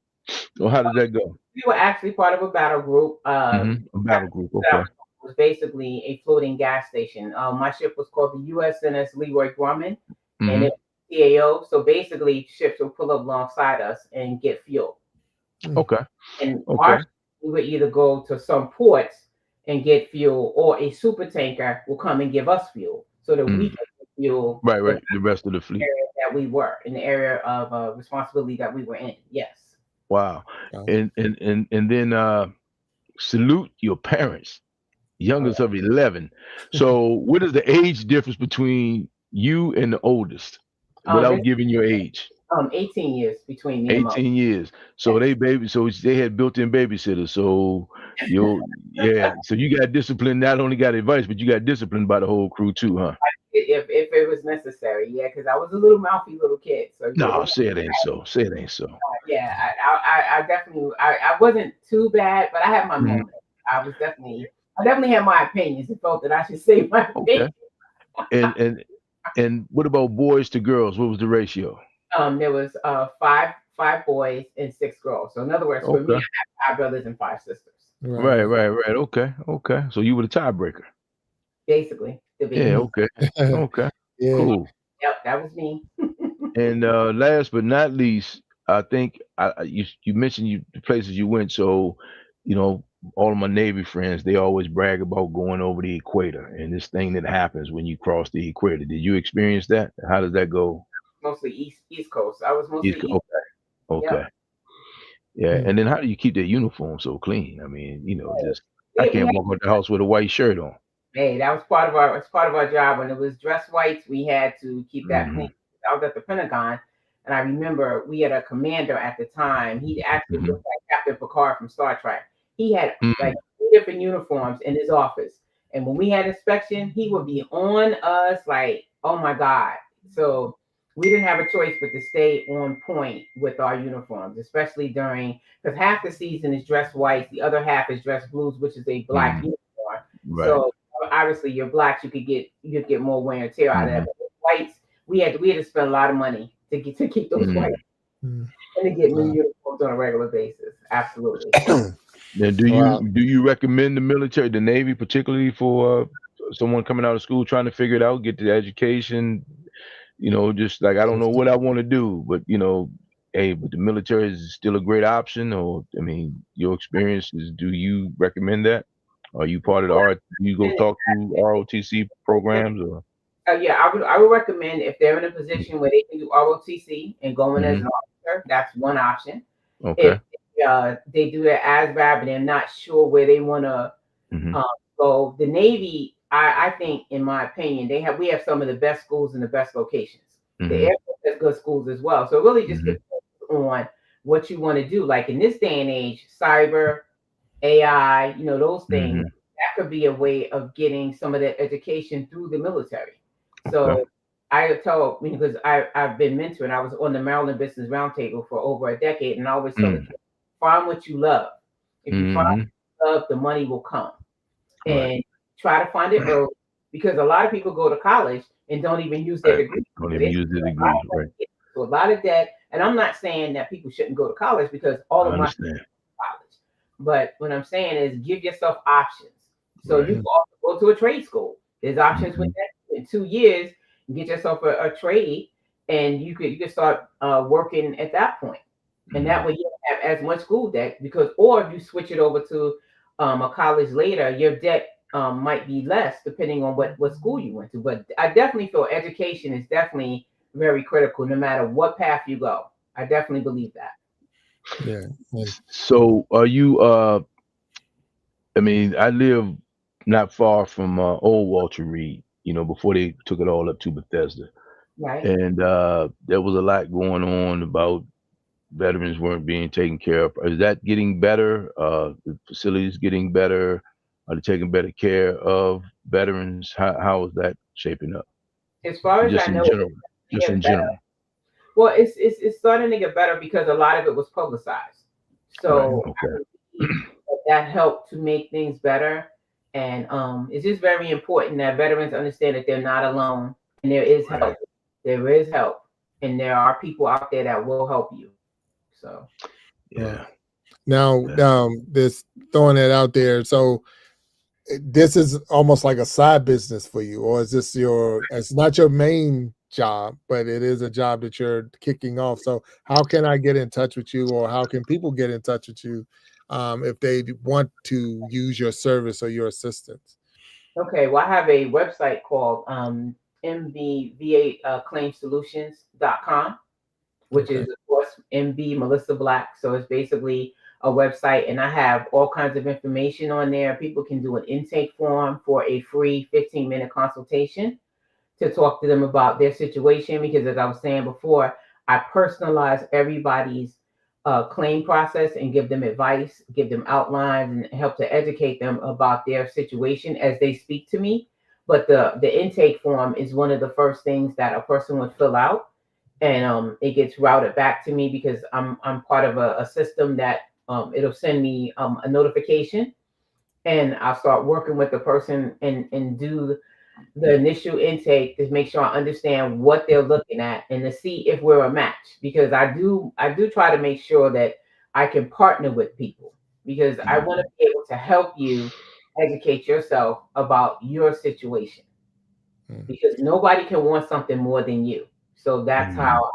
or how did that go? We were actually part of a battle group. A battle group. Okay. Was basically a floating gas station. My ship was called the USNS Leroy Grumman, and it was CAO. So basically, ships would pull up alongside us and get fuel. Okay. And Okay. we would either go to some ports and get fuel, or a super tanker will come and give us fuel, so that we can get fuel. Right. The rest of the fleet. Area that we were in, the area of responsibility that we were in. Yes. Wow. And then salute your parents, youngest of 11. So what is the age difference between you and the oldest, without giving your age? 18 years between me and Mo. 18 years. So they had built-in babysitters. So so you got disciplined. Not only got advice, but you got disciplined by the whole crew too, huh? If it was necessary, yeah, because I was a little mouthy little kid. So no, say it ain't so. Say it ain't so. Yeah, I definitely I wasn't too bad, but I had my moments. I definitely had my opinions and felt that I should say my opinion. And what about boys to girls? What was the ratio? There was five boys and 6 girls. So in other words, for me, I have 5 brothers and 5 sisters. Right. Okay. So you were the tiebreaker. Basically. Yeah. Okay. Yeah. Cool. Yep, that was me. And last but not least, I think you mentioned the places you went. So, all of my Navy friends, they always brag about going over the equator and this thing that happens when you cross the equator. Did you experience that? How does that go? Mostly East Coast. I was mostly East. Okay. Yep. Yeah. And then how do you keep that uniform so clean? I mean, I can't walk out the house with a white shirt on. Hey, that was part of our job. When it was dress whites, we had to keep that clean. I was at the Pentagon, and I remember we had a commander at the time. He actually looked like Captain Picard from Star Trek. He had like 3 different uniforms in his office, and when we had inspection, he would be on us like, oh my God. So we didn't have a choice but to stay on point with our uniforms, especially because half the season is dress whites, the other half is dress blues, which is a black uniform. Right. So obviously, your blacks you could get more wear and tear out of that. But with whites, we had to spend a lot of money to keep those whites and to get new uniforms on a regular basis. Absolutely. Now, do you recommend the military, the Navy, particularly for someone coming out of school trying to figure it out, get the education? Just like I don't know what I want to do, but but the military is still a great option. Or I mean, your experiences. Do you recommend that? Are you part of the you go talk to ROTC programs or? Yeah, I would recommend if they're in a position where they can do ROTC and go in as an officer. That's one option. Okay. If they do their ASVAB and they're not sure where they want to go, the Navy, I think, in my opinion, we have some of the best schools in the best locations. The Air Force has good schools as well. So it really just depends on what you want to do. Like in this day and age, cyber, AI, those things, that could be a way of getting some of that education through the military. So I tell, because I've been mentoring. I was on the Maryland Business Roundtable for over a decade, and I always tell the kids, find what you love. If you find what you love, the money will come. And try to find it early, because a lot of people go to college and don't even use their degree. Don't even use the degree, right? So a lot of debt. And I'm not saying that people shouldn't go to college, because all of my college. But what I'm saying is give yourself options. So you can also go to a trade school. There's options with that. In 2 years, you get yourself a trade, and you could start working at that point. And that way you don't have as much school debt, or if you switch it over to a college later, your debt might be less depending on what school you went to. But I definitely feel education is definitely very critical no matter what path you go. I definitely believe that. Yeah. So are you I mean, I live not far from old Walter Reed. Before they took it all up to Bethesda, Right. and there was a lot going on about veterans weren't being taken care of. Is that getting better? The facilities getting better? Are they taking better care of veterans? How is that shaping up? As far as Just I in know, general. it's Just in getting better. general. Well, it's starting to get better because a lot of it was publicized. Right. So I Okay. believe that helped to make things better. And it's just very important that veterans understand that they're not alone and there is Right. help. There is help. And there are people out there that will help you. So Yeah. Now, Yeah. this throwing that out there. So this is almost like a side business for you, or is this it's not your main job, but it is a job that you're kicking off. So how can I get in touch with you, or how can people get in touch with you if they want to use your service or your assistance? okay, well, I have a website called mbvaclaimsolutions.com, which Okay. is, of course, MB Melissa Black. So it's basically a website, and I have all kinds of information on there. People can do an intake form for a free 15-minute consultation to talk to them about their situation. Because, as I was saying before, I personalize everybody's claim process and give them advice, give them outlines, and help to educate them about their situation as they speak to me. But the intake form is one of the first things that a person would fill out, and it gets routed back to me because I'm part of a system that it'll send me a notification, and I'll start working with the person and do the initial intake to make sure I understand what they're looking at and to see if we're a match. Because I do try to make sure that I can partner with people because I want to be able to help you educate yourself about your situation because nobody can want something more than you. So that's how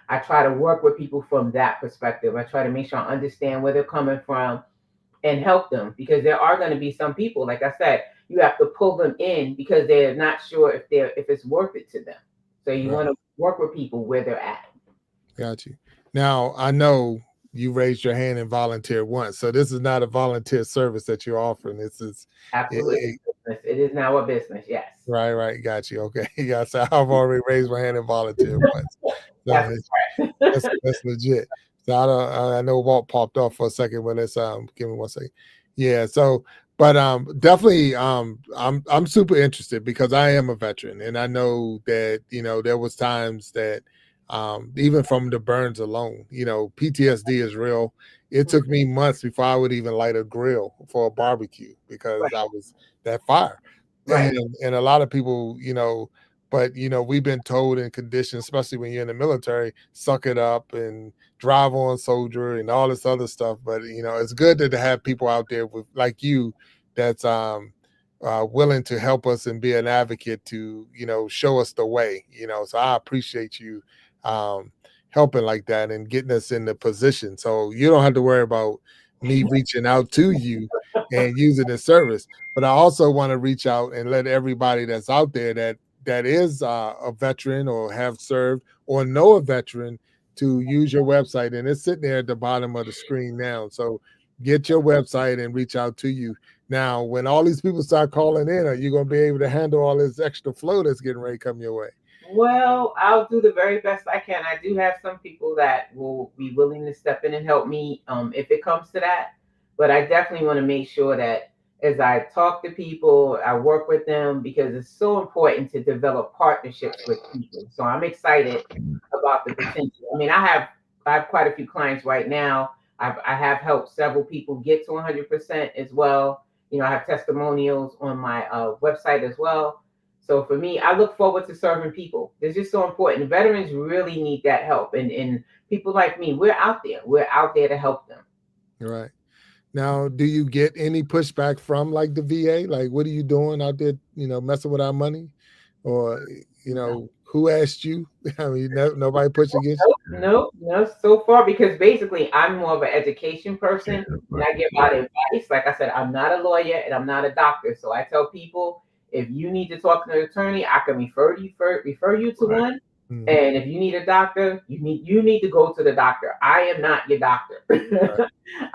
I try to work with people from that perspective. I try to make sure I understand where they're coming from and help them because there are going to be some people, like I said, you have to pull them in because they're not sure if it's worth it to them. So you Right. want to work with people where they're at. Got you. Now, I know you raised your hand and volunteered once, so this is not a volunteer service that you're offering. This is Absolutely. it, Business. It is now a business. Yes. right. Got you. Okay. Yeah, so I've already raised my hand and volunteered once. So That's that's legit. So I know Walt popped off for a second, but let's give me 1 second. Yeah. So, but definitely I'm super interested because I am a veteran, and I know that there was times that even from the burns alone, PTSD is real. It took me months before I would even light a grill for a barbecue because right. I was that fire. Right. And a lot of people, but we've been told and conditioned, especially when you're in the military, suck it up and drive on, soldier, and all this other stuff. But it's good to have people out there with like you that's willing to help us and be an advocate to show us the way. So I appreciate you helping like that and getting us in the position, so you don't have to worry about me reaching out to you and using the service. But I also want to reach out and let everybody that's out there that is a veteran or have served or know a veteran to use your website. And it's sitting there at the bottom of the screen now. So get your website and reach out to you. Now, when all these people start calling in, are you going to be able to handle all this extra flow that's getting ready to come your way? Well, I'll do the very best I can. I do have some people that will be willing to step in and help me if it comes to that. But I definitely want to make sure that as I talk to people, I work with them because it's so important to develop partnerships with people. So I'm excited about the potential. I mean, I have quite a few clients right now. I have helped several people get to 100% as well. I have testimonials on my website as well. So for me, I look forward to serving people. It's just so important. Veterans really need that help. And people like me, we're out there. We're out there to help them. Right. Now, do you get any pushback from like the VA? Like, what are you doing out there, messing with our money? Or, who asked you? I mean, nobody pushed against you? No, so far, because basically I'm more of an education person and I give out advice. Like I said, I'm not a lawyer and I'm not a doctor. So I tell people if you need to talk to an attorney, I can refer you to one. Mhm. And if you need a doctor, you need to go to the doctor. I am not your doctor.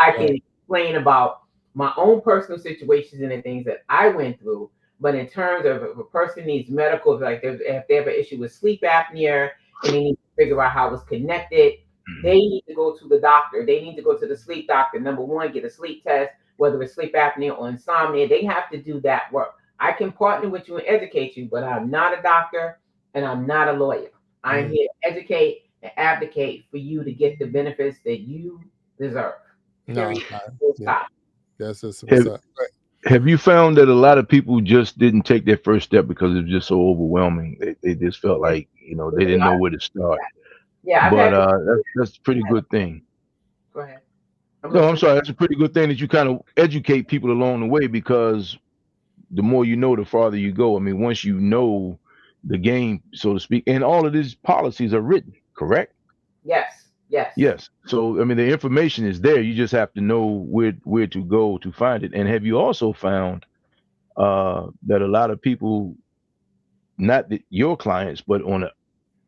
I can explain about my own personal situations and the things that I went through. But in terms of if a person needs medical, like if they have an issue with sleep apnea and they need to figure out how it's connected, they need to go to the doctor. They need to go to the sleep doctor. Number one, get a sleep test, whether it's sleep apnea or insomnia. They have to do that work. I can partner with you and educate you, but I'm not a doctor and I'm not a lawyer. I'm here to educate and advocate for you to get the benefits that you deserve. No, Stop. that's just what's up. Have you found that a lot of people just didn't take their first step because it was just so overwhelming? They just felt like, you know, they didn't know where to start. Yeah, but that's a pretty good thing. Go ahead. No, I'm sorry. That's a pretty good thing that you kind of educate people along the way, because the more you know, the farther you go. I mean, once you know the game, so to speak, and all of these policies are written, correct? Yes. Yes. So, I mean, the information is there. You just have to know where to go to find it. And have you also found that a lot of people, not your clients, but on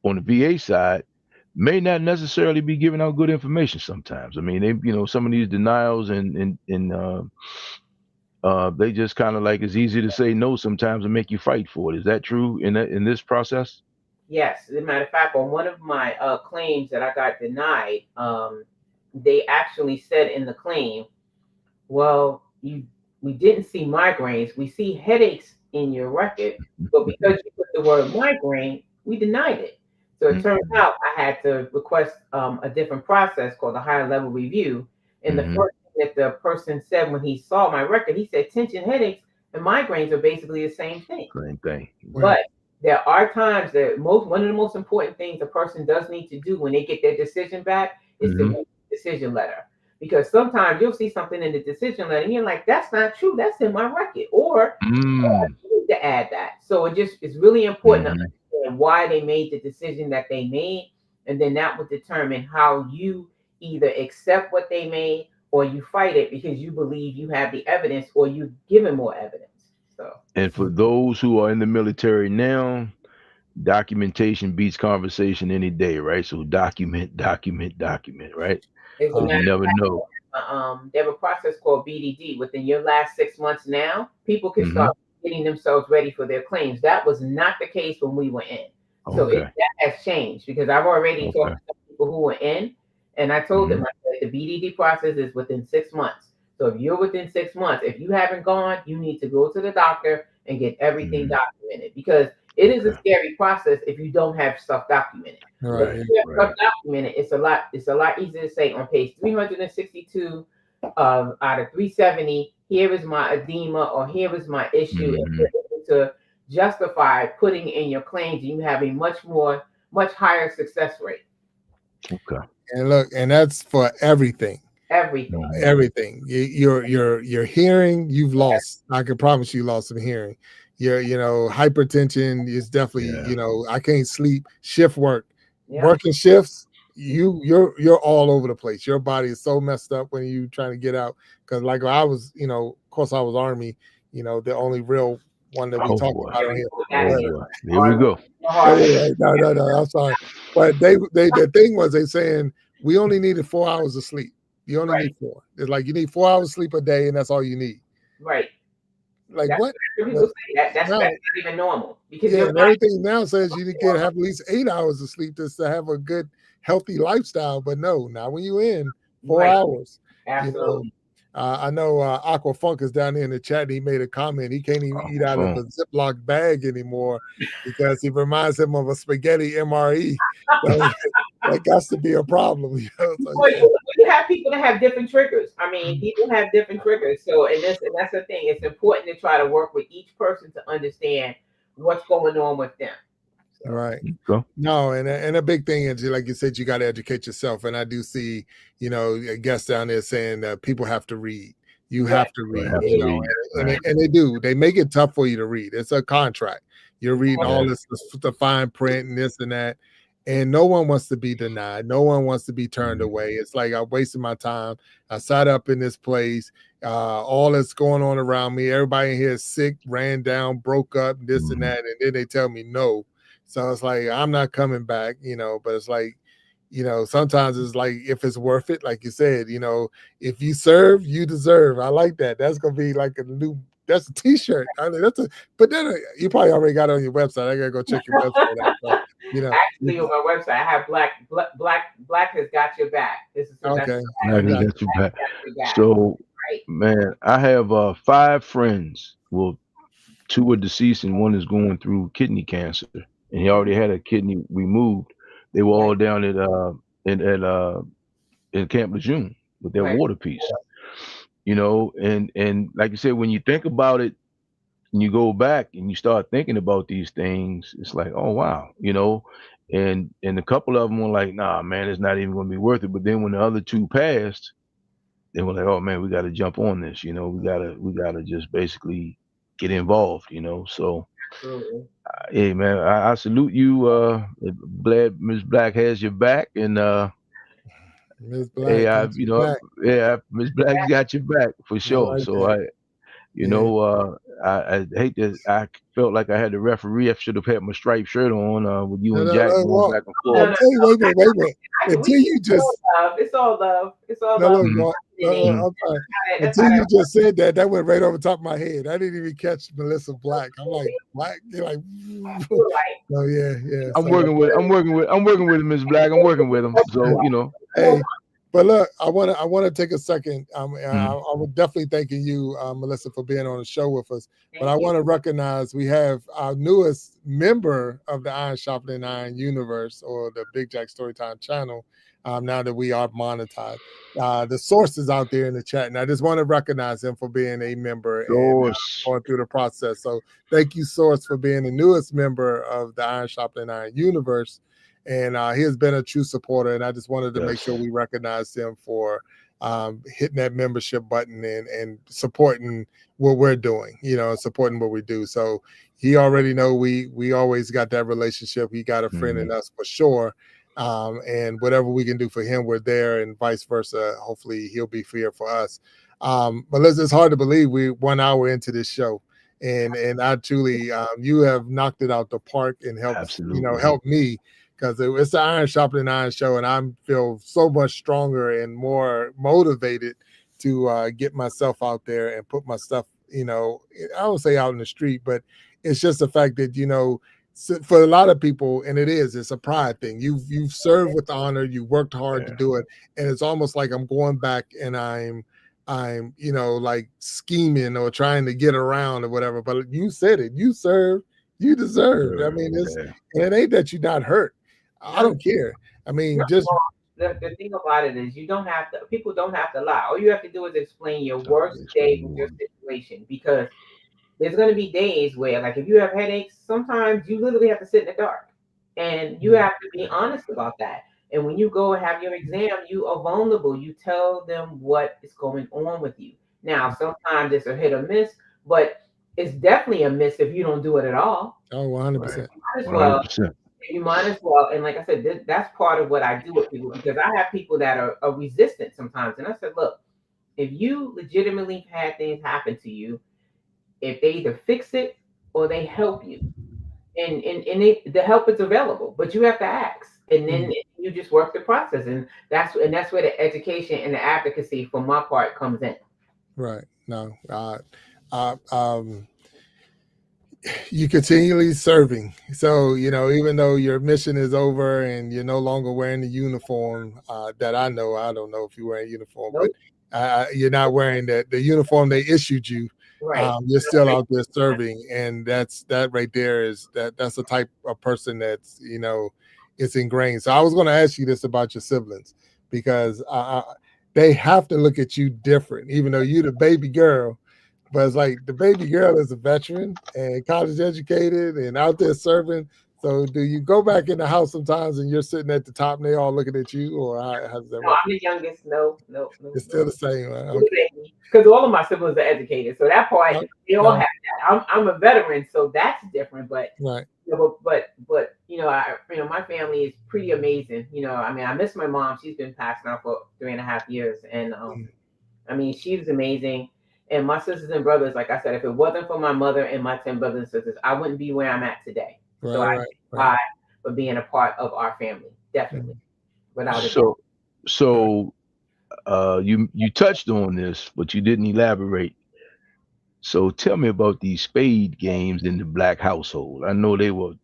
the VA side, may not necessarily be giving out good information sometimes? I mean, some of these denials and they just kind of like, it's easy to say no sometimes and make you fight for it. Is that true in this process? Yes. As a matter of fact, on one of my claims that I got denied, they actually said in the claim, well, we didn't see migraines. We see headaches in your record, but because you put the word migraine, we denied it. So it turns out I had to request a different process called a higher level review. And the first thing that the person said when he saw my record, he said tension headaches and migraines are basically the same thing. Same thing. But there are times that one of the most important things a person does need to do when they get their decision back is to make a decision letter. Because sometimes you'll see something in the decision letter and you're like, that's not true. That's in my record. Or I need to add that. So it's really important to understand why they made the decision that they made. And then that would determine how you either accept what they made or you fight it because you believe you have the evidence or you've given more evidence. So, and for those who are in the military now, documentation beats conversation any day, right? So document, right? you never know. They have a process called BDD. Within your last 6 months now, people can start getting themselves ready for their claims. That was not the case when we were in. So that has changed because I've already talked to people who were in, and I told them the BDD process is within 6 months. So if you're within 6 months, if you haven't gone, you need to go to the doctor and get everything documented because it is a scary process if you don't have stuff documented. Right. If you have stuff documented, it's a lot easier to say on page 362 out of 370, here is my edema or here is my issue, and you're able to justify putting in your claims, and you have a much higher success rate. Okay. And look, and that's for everything. Everything. Your hearing, you've lost. I can promise you lost some hearing. Your hypertension is definitely, I can't sleep, shift work, working shifts, you're all over the place. Your body is so messed up when you trying to get out. Because like I was, of course I was Army, the only real one that we talk about on here. Here we go. No, I'm sorry. But the thing was they saying we only needed 4 hours of sleep. You only need 4. It's like you need 4 hours of sleep a day, and that's all you need. Right. Like what? People say that's not even normal because and everything now says you need to have at least 8 hours of sleep just to have a good, healthy lifestyle. But no, not when you're in 4 hours. Absolutely. I know Aqua Funk is down there in the chat. And he made a comment. He can't even eat out of a Ziploc bag anymore because it reminds him of a spaghetti MRE. So that got to be a problem. You have people that have different triggers. I mean, people have different triggers. So, and that's the thing. It's important to try to work with each person to understand what's going on with them. So. Right. No, and a big thing is, like you said, you got to educate yourself. And I do see, a guest down there saying that people have to read. You have to read, and they do. They make it tough for you to read. It's a contract. You're reading all this, the fine print and this and that. And no one wants to be denied. No one wants to be turned away. It's like I wasted my time. I sat up in this place. All that's going on around me. Everybody in here is sick, ran down, broke up, this and that. And then they tell me no. So it's like, I'm not coming back, but it's like, sometimes it's like if it's worth it, like you said, if you serve, you deserve. I like that. That's gonna be like that's a T-shirt. I mean, but then you probably already got it on your website. I gotta go check your website out. So, Actually, on my website, I have black has got your back. This is that's okay. Black has got your back. So, right. man, I have 5 friends. Well, 2 are deceased and 1 is going through kidney cancer, and he already had a kidney removed. They were all down in Camp Lejeune with their water piece. And like you said, when you think about it and you go back and you start thinking about these things, it's like, oh wow, and a couple of them were like, nah, man, it's not even gonna be worth it. But then when the other 2 passed, they were like, oh man, we got to jump on this. We gotta just basically get involved. So Absolutely. hey man, I salute you. Glad Miss Black has your back, and Miss Black, hey, got your back. yeah, Miss Black got your back for sure. like So that. I hate that. I felt like I had the referee. I should have had my striped shirt on with you No, and no, Jack no, going Walt. back and I'll forth. tell you, wait a minute. Until you just It's all love. It's all no, love. look, Walt, Mhm. I'm sorry. Until you just said that went right over the top of my head. I didn't even catch Melissa Black. I'm like, Black? You're like, oh yeah. I'm working with Miss Black. I'm working with him. So Hey, but look, I want to take a second. I Mhm. would definitely thanking you, Melissa, for being on the show with us. But I Thank you. want to recognize we have our newest member of the Iron Sharpening Iron universe, or the Big Jack Storytime channel. Now that we are monetized, the source is out there in the chat, and I just want to recognize him for being a member and Source. going through the process. So thank you, Source, for being the newest member of the Iron Sharpening Iron universe. And he has been a true supporter, and I just wanted to make sure we recognized him for hitting that membership button and supporting what we're doing, supporting what we do. So he already know we always got that relationship. He got a friend in us for sure. And whatever we can do for him, we're there, and vice versa. Hopefully he'll be here for us. But it's hard to believe we're 1 hour into this show. And I truly, you have knocked it out the park and helped me, because it's the Iron Sharpening Iron Show, and I feel so much stronger and more motivated to get myself out there and put my stuff, I don't say out in the street, but it's just the fact that, for a lot of people, and it's a pride thing. You've served with honor, you worked hard to do it, and it's almost like I'm going back and I'm like scheming or trying to get around or whatever. But you said it, you served, you deserved. I mean, and it ain't that you're not hurt. I don't care. I mean, just the thing about it is people don't have to lie. All you have to do is explain your worst day with your situation, because there's going to be days where, like, if you have headaches, sometimes you literally have to sit in the dark, and you have to be honest about that. And when you go and have your exam, you are vulnerable. You tell them what is going on with you. Now, sometimes it's a hit or miss, but it's definitely a miss if you don't do it at all. Oh, 100%. You might as well. And like I said, that's part of what I do with people, because I have people that are resistant sometimes. And I said, look, if you legitimately had things happen to you, if they either fix it or they help you, and the help is available, but you have to ask, and then you just work the process, and that's where the education and the advocacy for my part comes in. Right. No. You continually serving. So, even though your mission is over and you're no longer wearing the uniform that I don't know if you're wearing a uniform, but you're not wearing the uniform they issued you. Right. You're still out there serving. And that right there that's the type of person that's, it's ingrained. So I was going to ask you this about your siblings, because they have to look at you different, even though you're the baby girl. But it's like the baby girl is a veteran and college educated and out there serving. So do you go back in the house sometimes and you're sitting at the top and they all looking at you, or how does that work? I'm the youngest. No. It's still the same. Because all of my siblings are educated, so that part they all have that. I'm a veteran, so that's different. But right. But my family is pretty amazing. I mean, I miss my mom. She's been passed now for 3.5 years, and I mean, she's amazing. And my sisters and brothers, like I said, if it wasn't for my mother and my 10 brothers and sisters, I wouldn't be where I'm at today. So I thank God for being a part of our family, definitely. without a doubt. So you touched on this, but you didn't elaborate. So tell me about these spade games in the black household. I know they were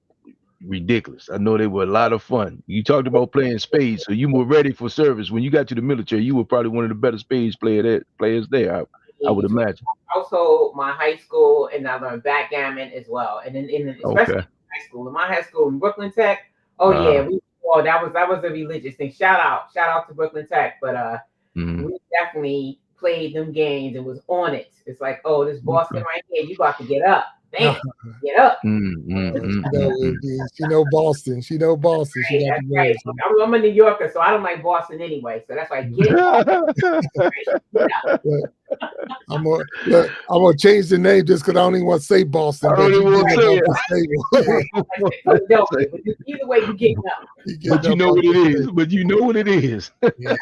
ridiculous. I know they were a lot of fun. You talked about playing spades, so you were ready for service. When you got to the military, you were probably one of the better spades players there. I would imagine. Also, my high school, and I learned backgammon as well. And then, especially Okay. in high school, in my high school in Brooklyn Tech. Oh yeah, that was a religious thing. Shout out to Brooklyn Tech. But we definitely played them games and was on it. It's like, oh, this Boston right here, you got to get up. Damn, get up. She know Boston. She know Boston. She got the right. I'm a New Yorker, so I don't like Boston anyway. So that's why get up. I'm gonna change the name just because I don't even want to say Boston. I don't even want to say it. Either way, you get up. But you know what it is. But you know what it is. Yeah.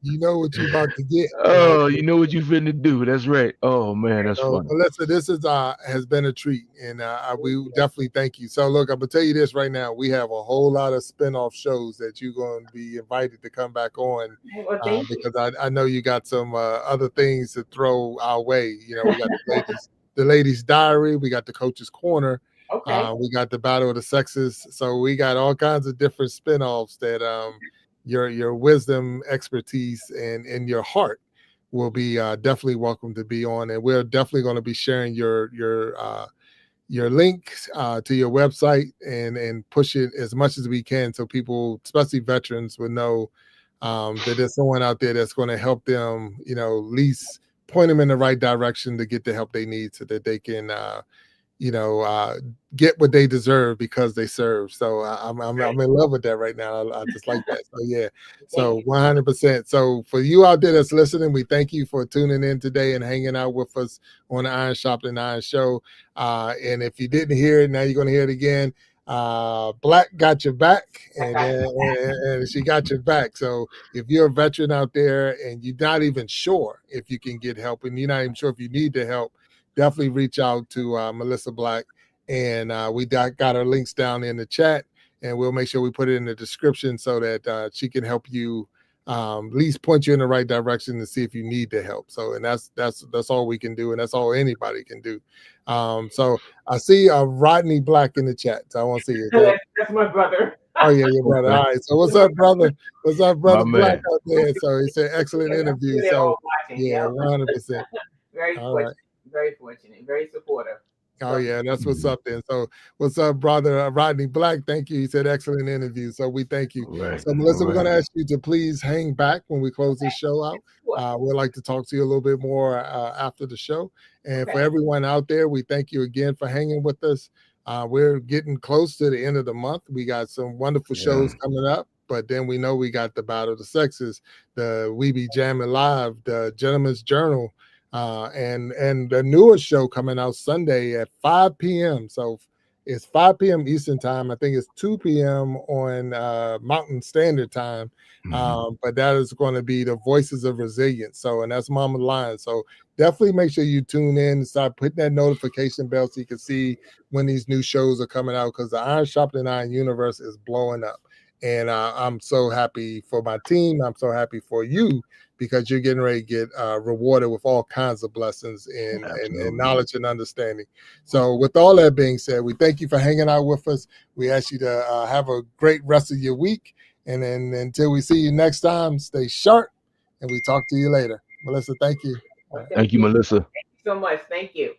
You know what you're about to get. Oh, you know what you finna do. That's right. Oh man, that's fun. Melissa, this is has been a treat, and we definitely thank you. So look, I'm gonna tell you this right now. We have a whole lot of spinoff shows that you're going to be invited to come back on because I know you got some other things to throw our way. You know, we got the ladies' diary, we got the coach's corner. Okay. We got the battle of the sexes. So we got all kinds of different spinoffs that your wisdom, expertise, and your heart will be definitely welcome to be on. And we're definitely going to be sharing your link to your website and push it as much as we can so people, especially veterans, will know that there's someone out there that's going to help them, you know, at least point them in the right direction to get the help they need so that they can get what they deserve because they serve. So I'm in love with that right now. I just like that. So yeah, so 100%. So for you out there that's listening, we thank you for tuning in today and hanging out with us on the Iron Sharpening Iron Show. And if you didn't hear it, now you're going to hear it again. Black got your back, and she got your back. So if you're a veteran out there and you're not even sure if you can get help, and you're not even sure if you need the help, definitely reach out to Melissa Black, and we got her links down in the chat, and we'll make sure we put it in the description so that she can help you, at least point you in the right direction to see if you need the help. So, and that's all we can do, and that's all anybody can do. So I see Rodney Black in the chat. So I want to see it. That's my brother. Oh yeah, your brother. All right. So what's up, brother? What's up, brother Black out there? So he said excellent interview. So yeah, 100%. Very fortunate. Very fortunate, very supportive. Oh yeah, that's what's up then. So what's up, brother Rodney Black? Thank you. He said excellent interview. So we thank you. Right. So Melissa, we're gonna ask you to please hang back when we close this show out. We'd like to talk to you a little bit more after the show. And for everyone out there, we thank you again for hanging with us. We're getting close to the end of the month. We got some wonderful shows coming up. But then we know we got the Battle of the Sexes, the We Be Jamming Live, the Gentleman's Journal, and the newest show coming out Sunday at 5 p.m. So it's 5 p.m. Eastern time. I think it's 2 p.m. on Mountain Standard Time. But that is going to be the Voices of Resilience. So, and that's Mama Lion. So definitely make sure you tune in and start putting that notification bell so you can see when these new shows are coming out, because the Iron Sharpening Iron universe is blowing up. And I'm so happy for my team. I'm so happy for you, because you're getting ready to get rewarded with all kinds of blessings and knowledge and understanding. So with all that being said, we thank you for hanging out with us. We ask you to have a great rest of your week. And then until we see you next time, stay sharp, and we talk to you later. Melissa, thank you. Thank you, Melissa. Thank you so much. Thank you.